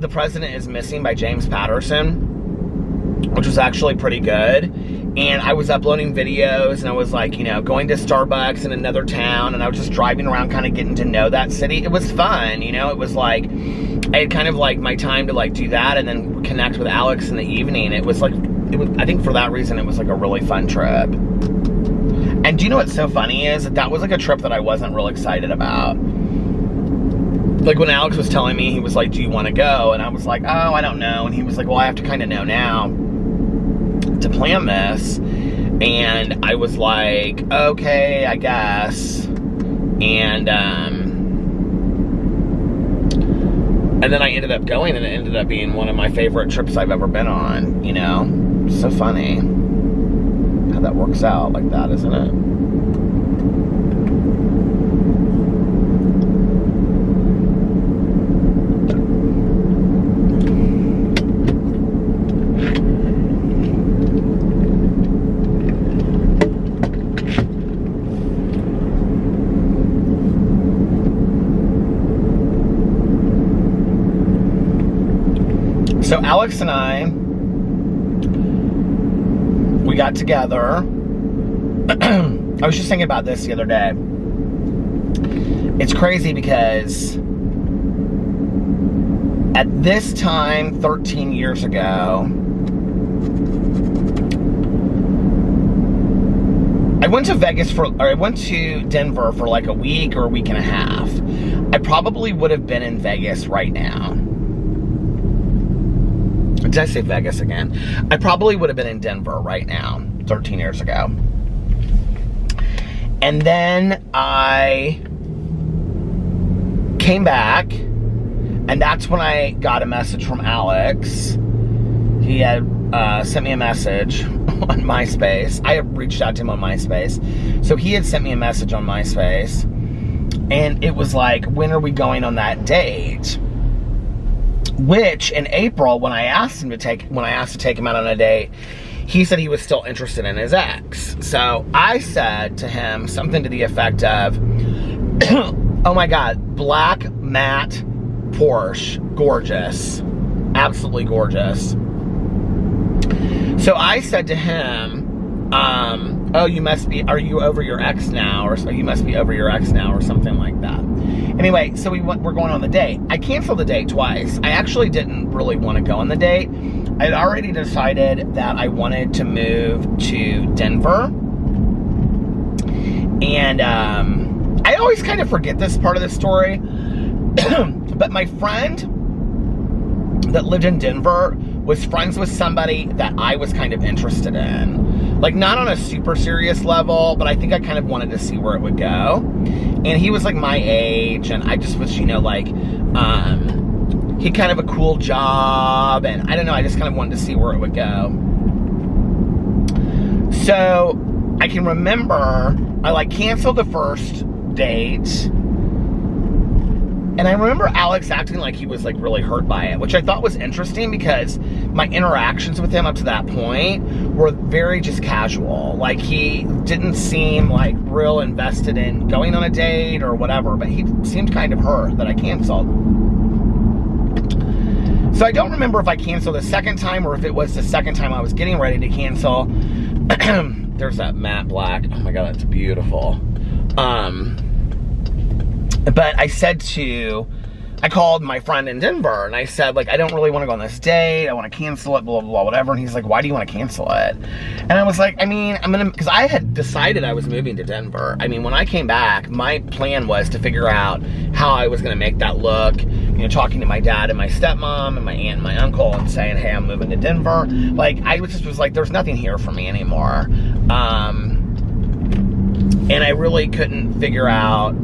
The President is Missing by James Patterson, which was actually pretty good. And I was uploading videos, and I was like, you know, going to Starbucks in another town, and I was just driving around kind of getting to know that city. It was fun, you know. It was like, I had kind of like my time to like do that and then connect with Alex in the evening. It was like, I think for that reason, it was like a really fun trip. And do you know what's so funny is that was like a trip that I wasn't real excited about. Like, when Alex was telling me, he was like, do you want to go? And I was like, oh, I don't know. And he was like, well, I have to kind of know now to plan this. And I was like, okay, I guess. And then I ended up going, and it ended up being one of my favorite trips I've ever been on, you know? So funny how that works out like that, isn't it? So Alex and I, we got together. I was just thinking about this the other day. It's crazy because at this time, 13 years ago, I went to Denver for like a week or a week and a half. I probably would have been in Vegas right now. Did I say Vegas again? I probably would have been in Denver right now, 13 years ago. And then I came back, and that's when I got a message from Alex. He had sent me a message on MySpace. I had reached out to him on MySpace. So he had sent me a message on MySpace, and it was like, when are we going on that date? Which, in April, when I asked to take him out on a date, he said he was still interested in his ex. So I said to him something to the effect of, oh my God, black matte Porsche, gorgeous, absolutely gorgeous. So I said to him, oh, are you over your ex now? Or you must be over your ex now, or something like that. Anyway, so we're going on the date. I canceled the date twice. I actually didn't really want to go on the date. I had already decided that I wanted to move to Denver. And I always kind of forget this part of the story. But my friend that lived in Denver was friends with somebody that I was kind of interested in. Like, not on a super serious level, but I think I kind of wanted to see where it would go. And he was like my age, and I just was, you know, like, he had kind of a cool job, and I don't know, I just kind of wanted to see where it would go. So I can remember I like canceled the first date, and I remember Alex acting like he was like really hurt by it, which I thought was interesting because my interactions with him up to that point were very just casual. Like, he didn't seem like real invested in going on a date or whatever, but he seemed kind of hurt that I canceled. So I don't remember if I canceled the second time or if it was the second time I was getting ready to cancel. There's that matte black. Oh my God, that's beautiful. But I called my friend in Denver and I said, like, I don't really want to go on this date. I want to cancel it, blah, blah, blah, whatever. And he's like, why do you want to cancel it? And I was like, I mean, because I had decided I was moving to Denver. I mean, when I came back, my plan was to figure out how I was going to make that look. You know, talking to my dad and my stepmom and my aunt and my uncle and saying, hey, I'm moving to Denver. Like, I was like, there's nothing here for me anymore. And I really couldn't figure out,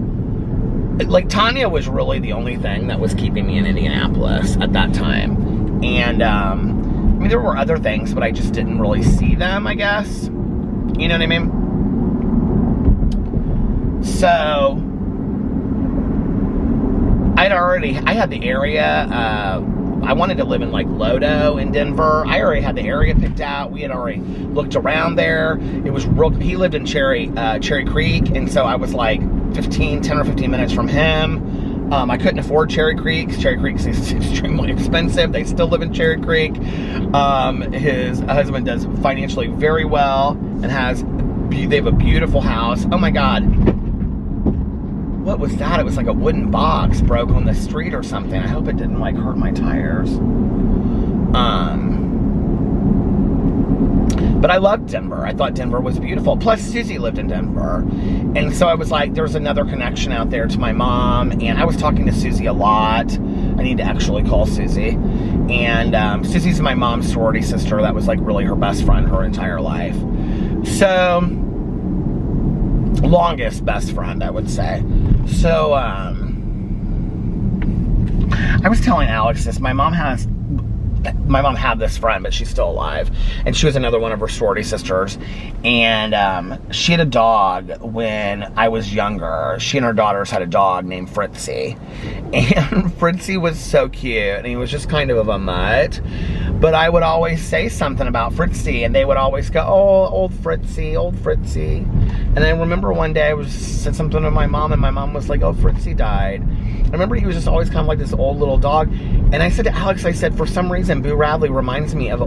like, Tanya was really the only thing that was keeping me in Indianapolis at that time. And, I mean, there were other things, but I just didn't really see them, I guess. You know what I mean? So, I had the area, I wanted to live in, like, Lodo in Denver. I already had the area picked out. We had already looked around there. It was he lived in Cherry Creek, and so I was, like, 10 or 15 minutes from him. I couldn't afford Cherry Creek. Cherry Creek is extremely expensive. They still live in Cherry Creek. His husband does financially very well and they have a beautiful house. Oh my God. What was that? It was like a wooden box broke on the street or something. I hope it didn't, like, hurt my tires. But I loved Denver. I thought Denver was beautiful. Plus, Susie lived in Denver. And so I was like, there's another connection out there to my mom. And I was talking to Susie a lot. I need to actually call Susie. And Susie's my mom's sorority sister. That was, like, really her best friend her entire life. So, longest best friend, I would say. So, I was telling Alex this. My mom had this friend, but she's still alive. And she was another one of her sorority sisters. And she had a dog when I was younger. She and her daughters had a dog named Fritzy. And Fritzy was so cute. And he was just kind of a mutt. But I would always say something about Fritzy. And they would always go, oh, old Fritzy, old Fritzy. And I remember one day I said something to my mom. And my mom was like, oh, Fritzy died. I remember he was just always kind of like this old little dog. And I said to Alex, I said, for some reason, Boo Radley reminds me of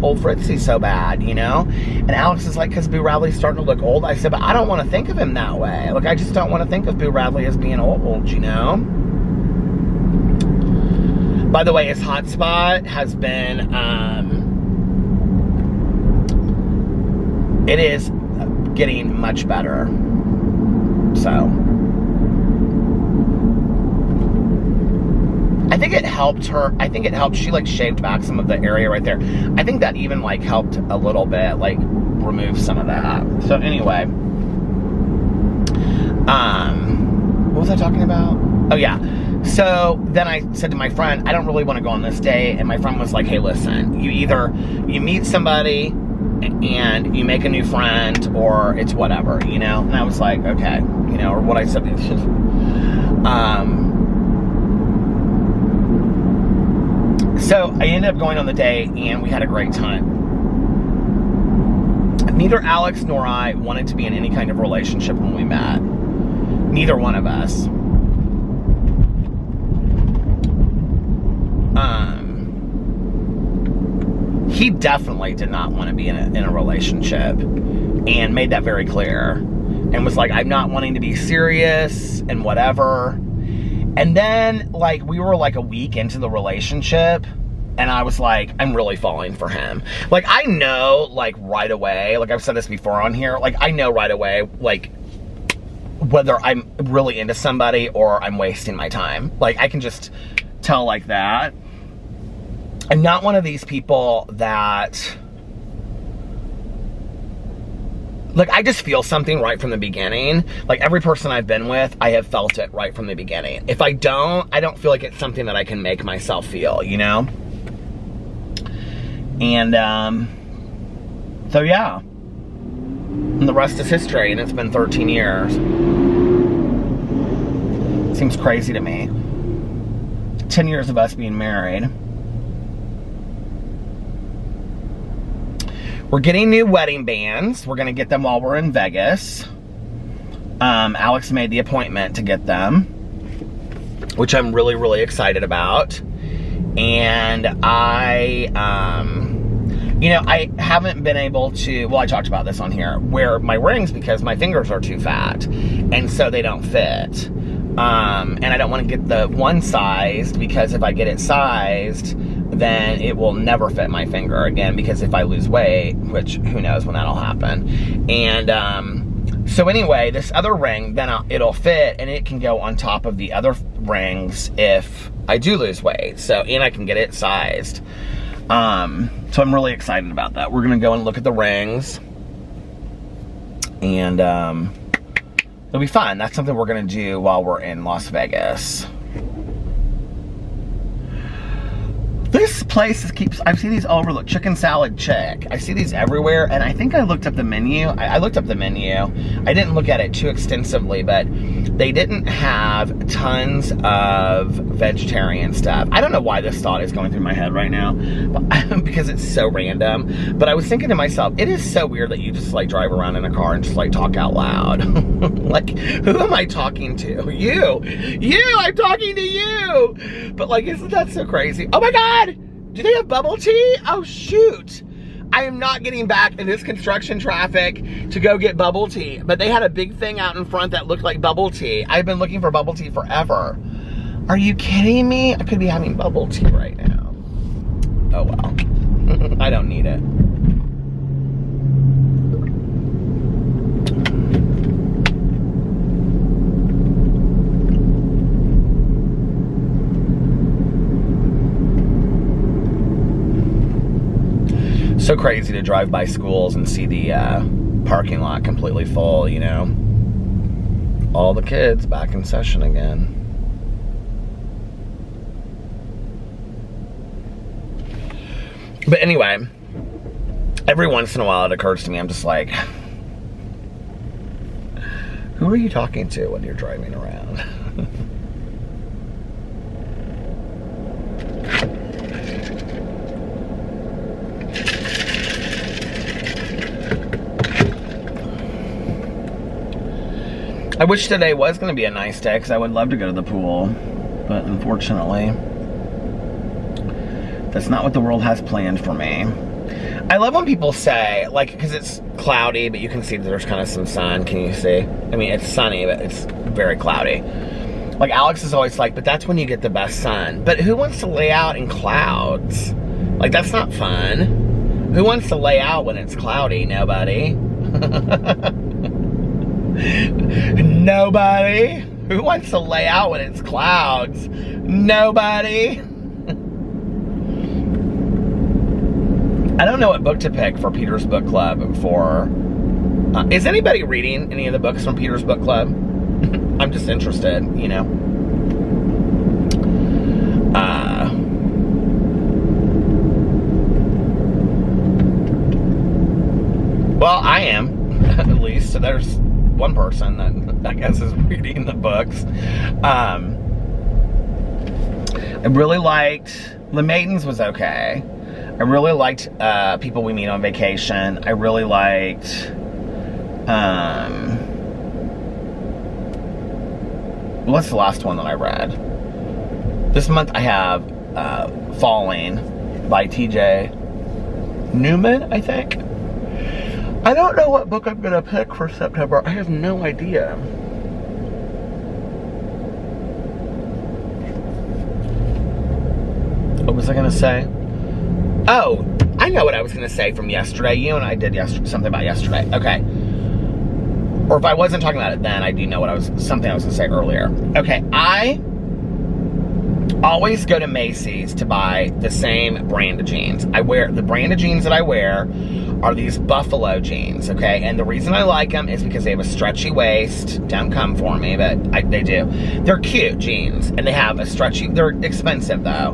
old Fritzy so bad, you know? And Alex is like, because Boo Radley's starting to look old. I said, but I don't want to think of him that way. Like, I just don't want to think of Boo Radley as being old, you know? By the way, his hotspot has been, it is getting much better. So, I think it helped her. I think it helped. She, like, shaved back some of the area right there. I think that even, like, helped a little bit, like, remove some of that. So, anyway. What was I talking about? Oh, yeah. So, then I said to my friend, I don't really want to go on this date. And my friend was like, hey, listen. You meet somebody and you make a new friend, or it's whatever, you know? And I was like, okay. You know, or what I said. So I ended up going on the date, and we had a great time. Neither Alex nor I wanted to be in any kind of relationship when we met. Neither one of us. He definitely did not want to be in a relationship, and made that very clear, and was like, I'm not wanting to be serious and whatever. And then, like, we were like a week into the relationship, and I was like, I'm really falling for him. Like, I know, like, right away, like, I've said this before on here, like, I know right away, like, whether I'm really into somebody or I'm wasting my time. Like, I can just tell like that. I'm not one of these people that, like, I just feel something right from the beginning. Like, every person I've been with, I have felt it right from the beginning. If I don't feel like it's something that I can make myself feel, you know? And, so yeah. And the rest is history, and it's been 13 years. Seems crazy to me. 10 years of us being married. We're getting new wedding bands. We're going to get them while we're in Vegas. Alex made the appointment to get them, which I'm really, really excited about. And I haven't been able to, well, I talked about this on here, wear my rings because my fingers are too fat, and so they don't fit. And I don't want to get the one sized, because if I get it sized, then it will never fit my finger again, because if I lose weight, which who knows when that'll happen. And so anyway, this other ring, then it'll fit, and it can go on top of the other rings if I do lose weight. So, and I can get it sized. So I'm really excited about that. We're gonna go and look at the rings, and it'll be fun. That's something we're gonna do while we're in Las Vegas. This place I see these all over. Look, chicken salad chick. I see these everywhere, and I think I looked up the menu. I looked up the menu. I didn't look at it too extensively, but they didn't have tons of vegetarian stuff. I don't know why this thought is going through my head right now, because it's so random. But I was thinking to myself, it is so weird that you just like drive around in a car and just like talk out loud. Like, who am I talking to? You, I'm talking to you. But like, isn't that so crazy? Oh my God. Do they have bubble tea? Oh shoot. I am not getting back in this construction traffic to go get bubble tea. But they had a big thing out in front that looked like bubble tea. I've been looking for bubble tea forever. Are you kidding me? I could be having bubble tea right now. Oh well. I don't need it. So crazy to drive by schools and see the parking lot completely full, you know. All the kids back in session again. But anyway, every once in a while it occurs to me, I'm just like, who are you talking to when you're driving around? I wish today was going to be a nice day, because I would love to go to the pool, but unfortunately, that's not what the world has planned for me. I love when people say, like, because it's cloudy, but you can see that there's kind of some sun. Can you see? I mean, it's sunny, but it's very cloudy. Like, Alex is always like, but that's when you get the best sun. But who wants to lay out in clouds? Like, that's not fun. Who wants to lay out when it's cloudy? Nobody. Nobody. Who wants to lay out when it's clouds? Nobody. I don't know what book to pick for Peter's Book Club for. Is anybody reading any of the books from Peter's Book Club? I'm just interested, you know. Well, I am, at least. So there's one person that I guess is reading the books. I really liked The Maidens was okay. I really liked People We Meet on Vacation. I really liked what's the last one that I read? This month I have Falling by T.J. Newman, I think. I don't know what book I'm going to pick for September. I have no idea. What was I going to say? Oh, I know what I was going to say from yesterday. You and I did something about yesterday. Okay. Or if I wasn't talking about it then, I do know something I was going to say earlier. Okay, I always go to Macy's to buy the same brand of jeans. The brand of jeans that I wear are these Buffalo jeans, okay? And the reason I like them is because they have a stretchy waist. Don't come for me, but they do. They're cute jeans, and they have a stretchy, they're expensive though.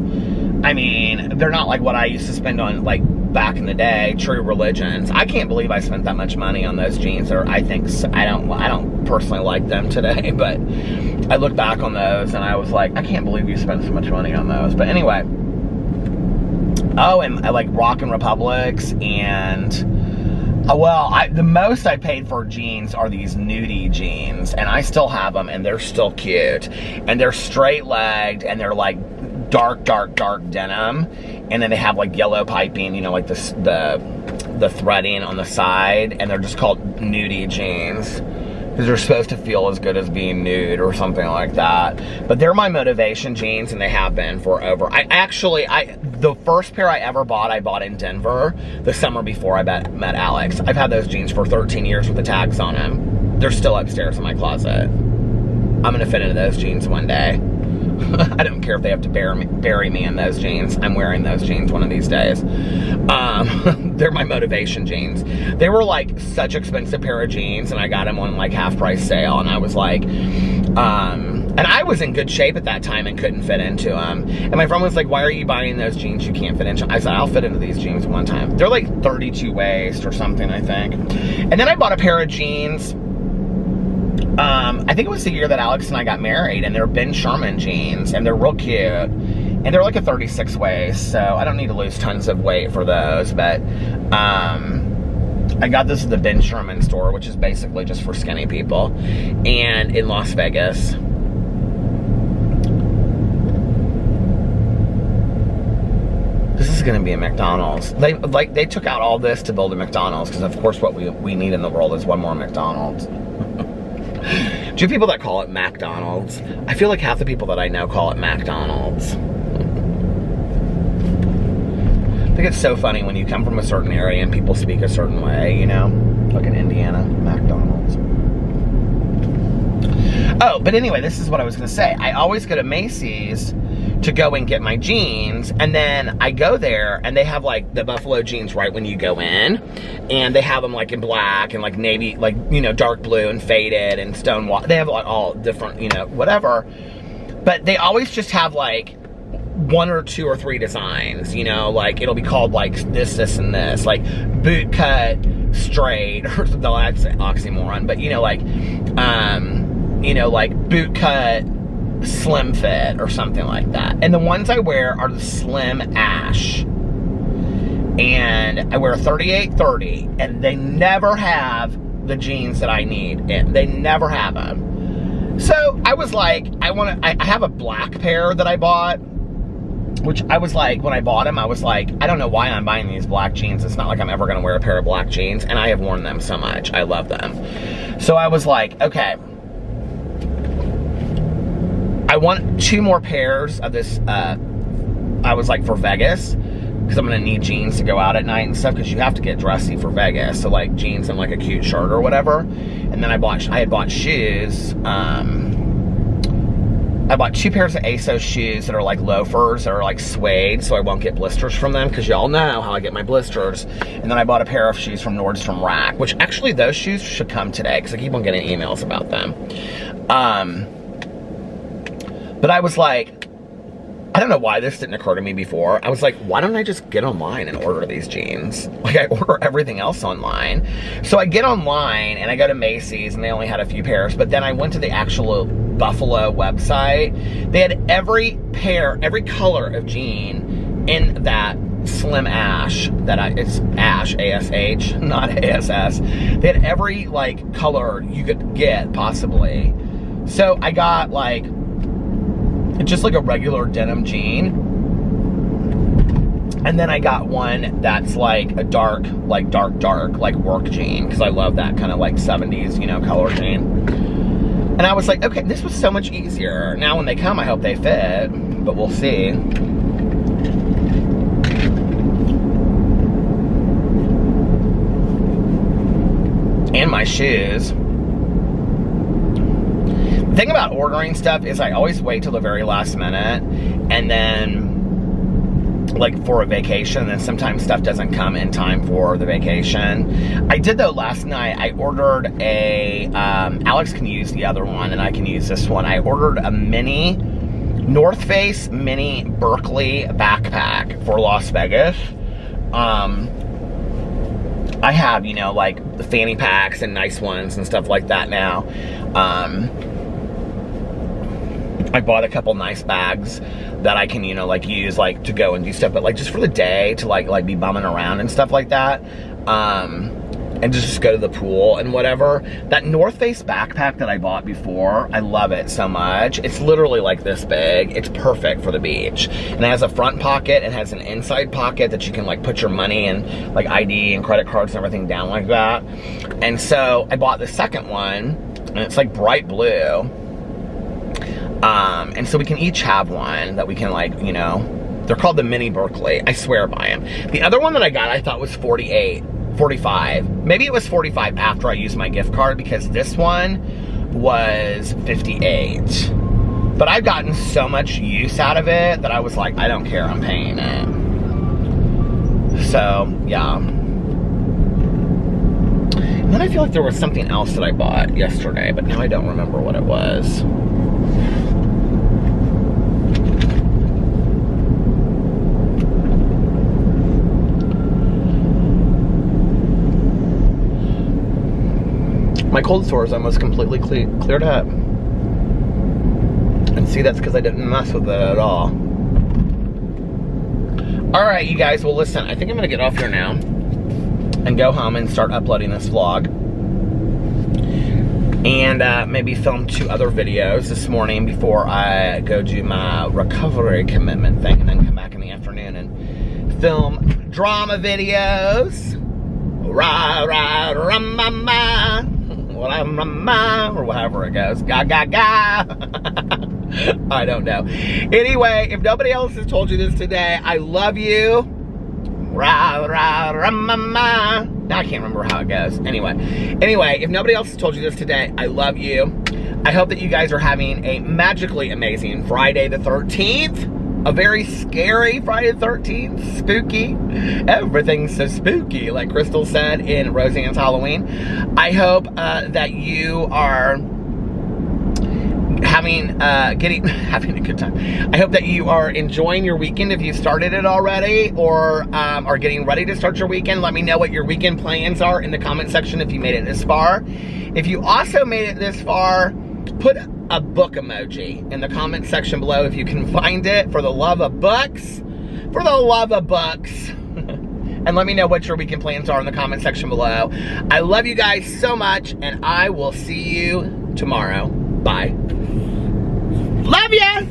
I mean, they're not like what I used to spend on, like, back in the day, True Religions. I can't believe I spent that much money on those jeans. Or I don't personally like them today, but I look back on those and I was like, I can't believe you spent so much money on those. But anyway. Oh, and I like Rockin' Republics, and the most I paid for jeans are these nudie jeans, and I still have them, and they're still cute, and they're straight legged, and they're like dark denim, and then they have like yellow piping, you know, like the threading on the side, and they're just called nudie jeans because they're supposed to feel as good as being nude or something like that. But they're my motivation jeans, and they have been for over. The first pair I ever bought, I bought in Denver the summer before I met Alex. I've had those jeans for 13 years with the tags on them. They're still upstairs in my closet. I'm gonna fit into those jeans one day. I don't care if they have to bury me in those jeans. I'm wearing those jeans one of these days. They're my motivation jeans. They were like such expensive pair of jeans, and I got them on like half price sale, and I was like, and I was in good shape at that time and couldn't fit into them. And my friend was like, why are you buying those jeans you can't fit into? I said, I'll fit into these jeans one time. They're like 32 waist or something, I think. And then I bought a pair of jeans. I think it was the year that Alex and I got married, and they're Ben Sherman jeans, and they're real cute, and they're like a 36 waist, so I don't need to lose tons of weight for those, but I got this at the Ben Sherman store, which is basically just for skinny people, and in Las Vegas. This is gonna be a McDonald's. They took out all this to build a McDonald's, because of course what we need in the world is one more McDonald's. Do you have people that call it McDonald's? I feel like half the people that I know call it McDonald's. I think it's so funny when you come from a certain area and people speak a certain way, you know? Like in Indiana, McDonald's. Oh, but anyway, this is what I was gonna say. I always go to Macy's to go and get my jeans, and then I go there and they have like the buffalo jeans right when you go in, and they have them like in black and like navy, like, you know, dark blue and faded and stonewall. They have like all different, you know, whatever, but they always just have like 1 or 2 or 3 designs, you know, like it'll be called like this and this, like boot cut straight, or that's an oxymoron, but you know, like boot cut slim fit or something like that. And the ones I wear are the slim ash, and I wear a 38-30, and they never have the jeans that I need. They never have them. So I was like, I have a black pair that I bought, which I was like, when I bought them, I was like, I don't know why I'm buying these black jeans. It's not like I'm ever gonna wear a pair of black jeans, and I have worn them so much. I love them. So I was like, okay, I want 2 more pairs of this, I was like, for Vegas, because I'm gonna need jeans to go out at night and stuff, because you have to get dressy for Vegas, so like jeans and like a cute shirt or whatever. And then I had bought shoes. I bought 2 pairs of ASOS shoes that are like loafers, that are like suede, so I won't get blisters from them, because y'all know how I get my blisters. And then I bought a pair of shoes from Nordstrom Rack, which actually those shoes should come today, because I keep on getting emails about them. But I was like, I don't know why this didn't occur to me before. I was like, why don't I just get online and order these jeans? Like, I order everything else online. So I get online and I go to Macy's, and they only had a few pairs, but then I went to the actual Buffalo website. They had every color of jean in that slim ash, it's ash, A-S-H, not A-S-S. They had every like color you could get possibly. So I got like, just like a regular denim jean, and then I got one that's like a dark like work jean, because I love that kind of like 70s, you know, color jean. And I was like, okay, this was so much easier. Now when they come, I hope they fit, but we'll see. And my shoes. The thing about ordering stuff is I always wait till the very last minute, and then like for a vacation, and sometimes stuff doesn't come in time for the vacation. I did though last night. I ordered a Alex can use the other one and I can use this one. I ordered a mini North Face mini Berkeley backpack for Las Vegas. I have, you know, like the fanny packs and nice ones and stuff like that now. I bought a couple nice bags that I can, you know, like use like to go and do stuff, but like just for the day to like be bumming around and stuff like that. and just go to the pool and whatever. That North Face backpack that I bought before, I love it so much. It's literally like this big. It's perfect for the beach. And it has a front pocket, it has an inside pocket that you can like put your money and like ID and credit cards and everything down like that. And so I bought the second one, and it's like bright blue. And so we can each have one that we can like, you know, they're called the Mini Berkeley. I swear by them. The other one that I got, I thought was 45. Maybe it was 45 after I used my gift card, because this one was 58. But I've gotten so much use out of it that I was like, I don't care, I'm paying it. So, yeah. And then I feel like there was something else that I bought yesterday, but now I don't remember what it was. My cold sore is almost completely cleared up. And see, that's because I didn't mess with it at all. Alright, you guys, well listen, I think I'm going to get off here now and go home and start uploading this vlog. And maybe film 2 other videos this morning before I go do my recovery commitment thing, and then come back in the afternoon and film drama videos. Rah, rah, rah, ma, ma. Or whatever it goes. Ga, ga, ga. I don't know. Anyway, if nobody else has told you this today, I love you. Rah, rah, rah, ma, ma. Now I can't remember how it goes. Anyway, if nobody else has told you this today, I love you. I hope that you guys are having a magically amazing Friday the 13th. A very scary Friday the 13th, spooky. Everything's so spooky, like Crystal said in Roseanne's Halloween. I hope that you are having a good time. I hope that you are enjoying your weekend if you started it already, or are getting ready to start your weekend. Let me know what your weekend plans are in the comment section if you made it this far. If you also made it this far, put a book emoji in the comment section below if you can find it, for the love of books. For the love of books. And let me know what your weekend plans are in the comment section below. I love you guys so much, and I will see you tomorrow. Bye. Love ya!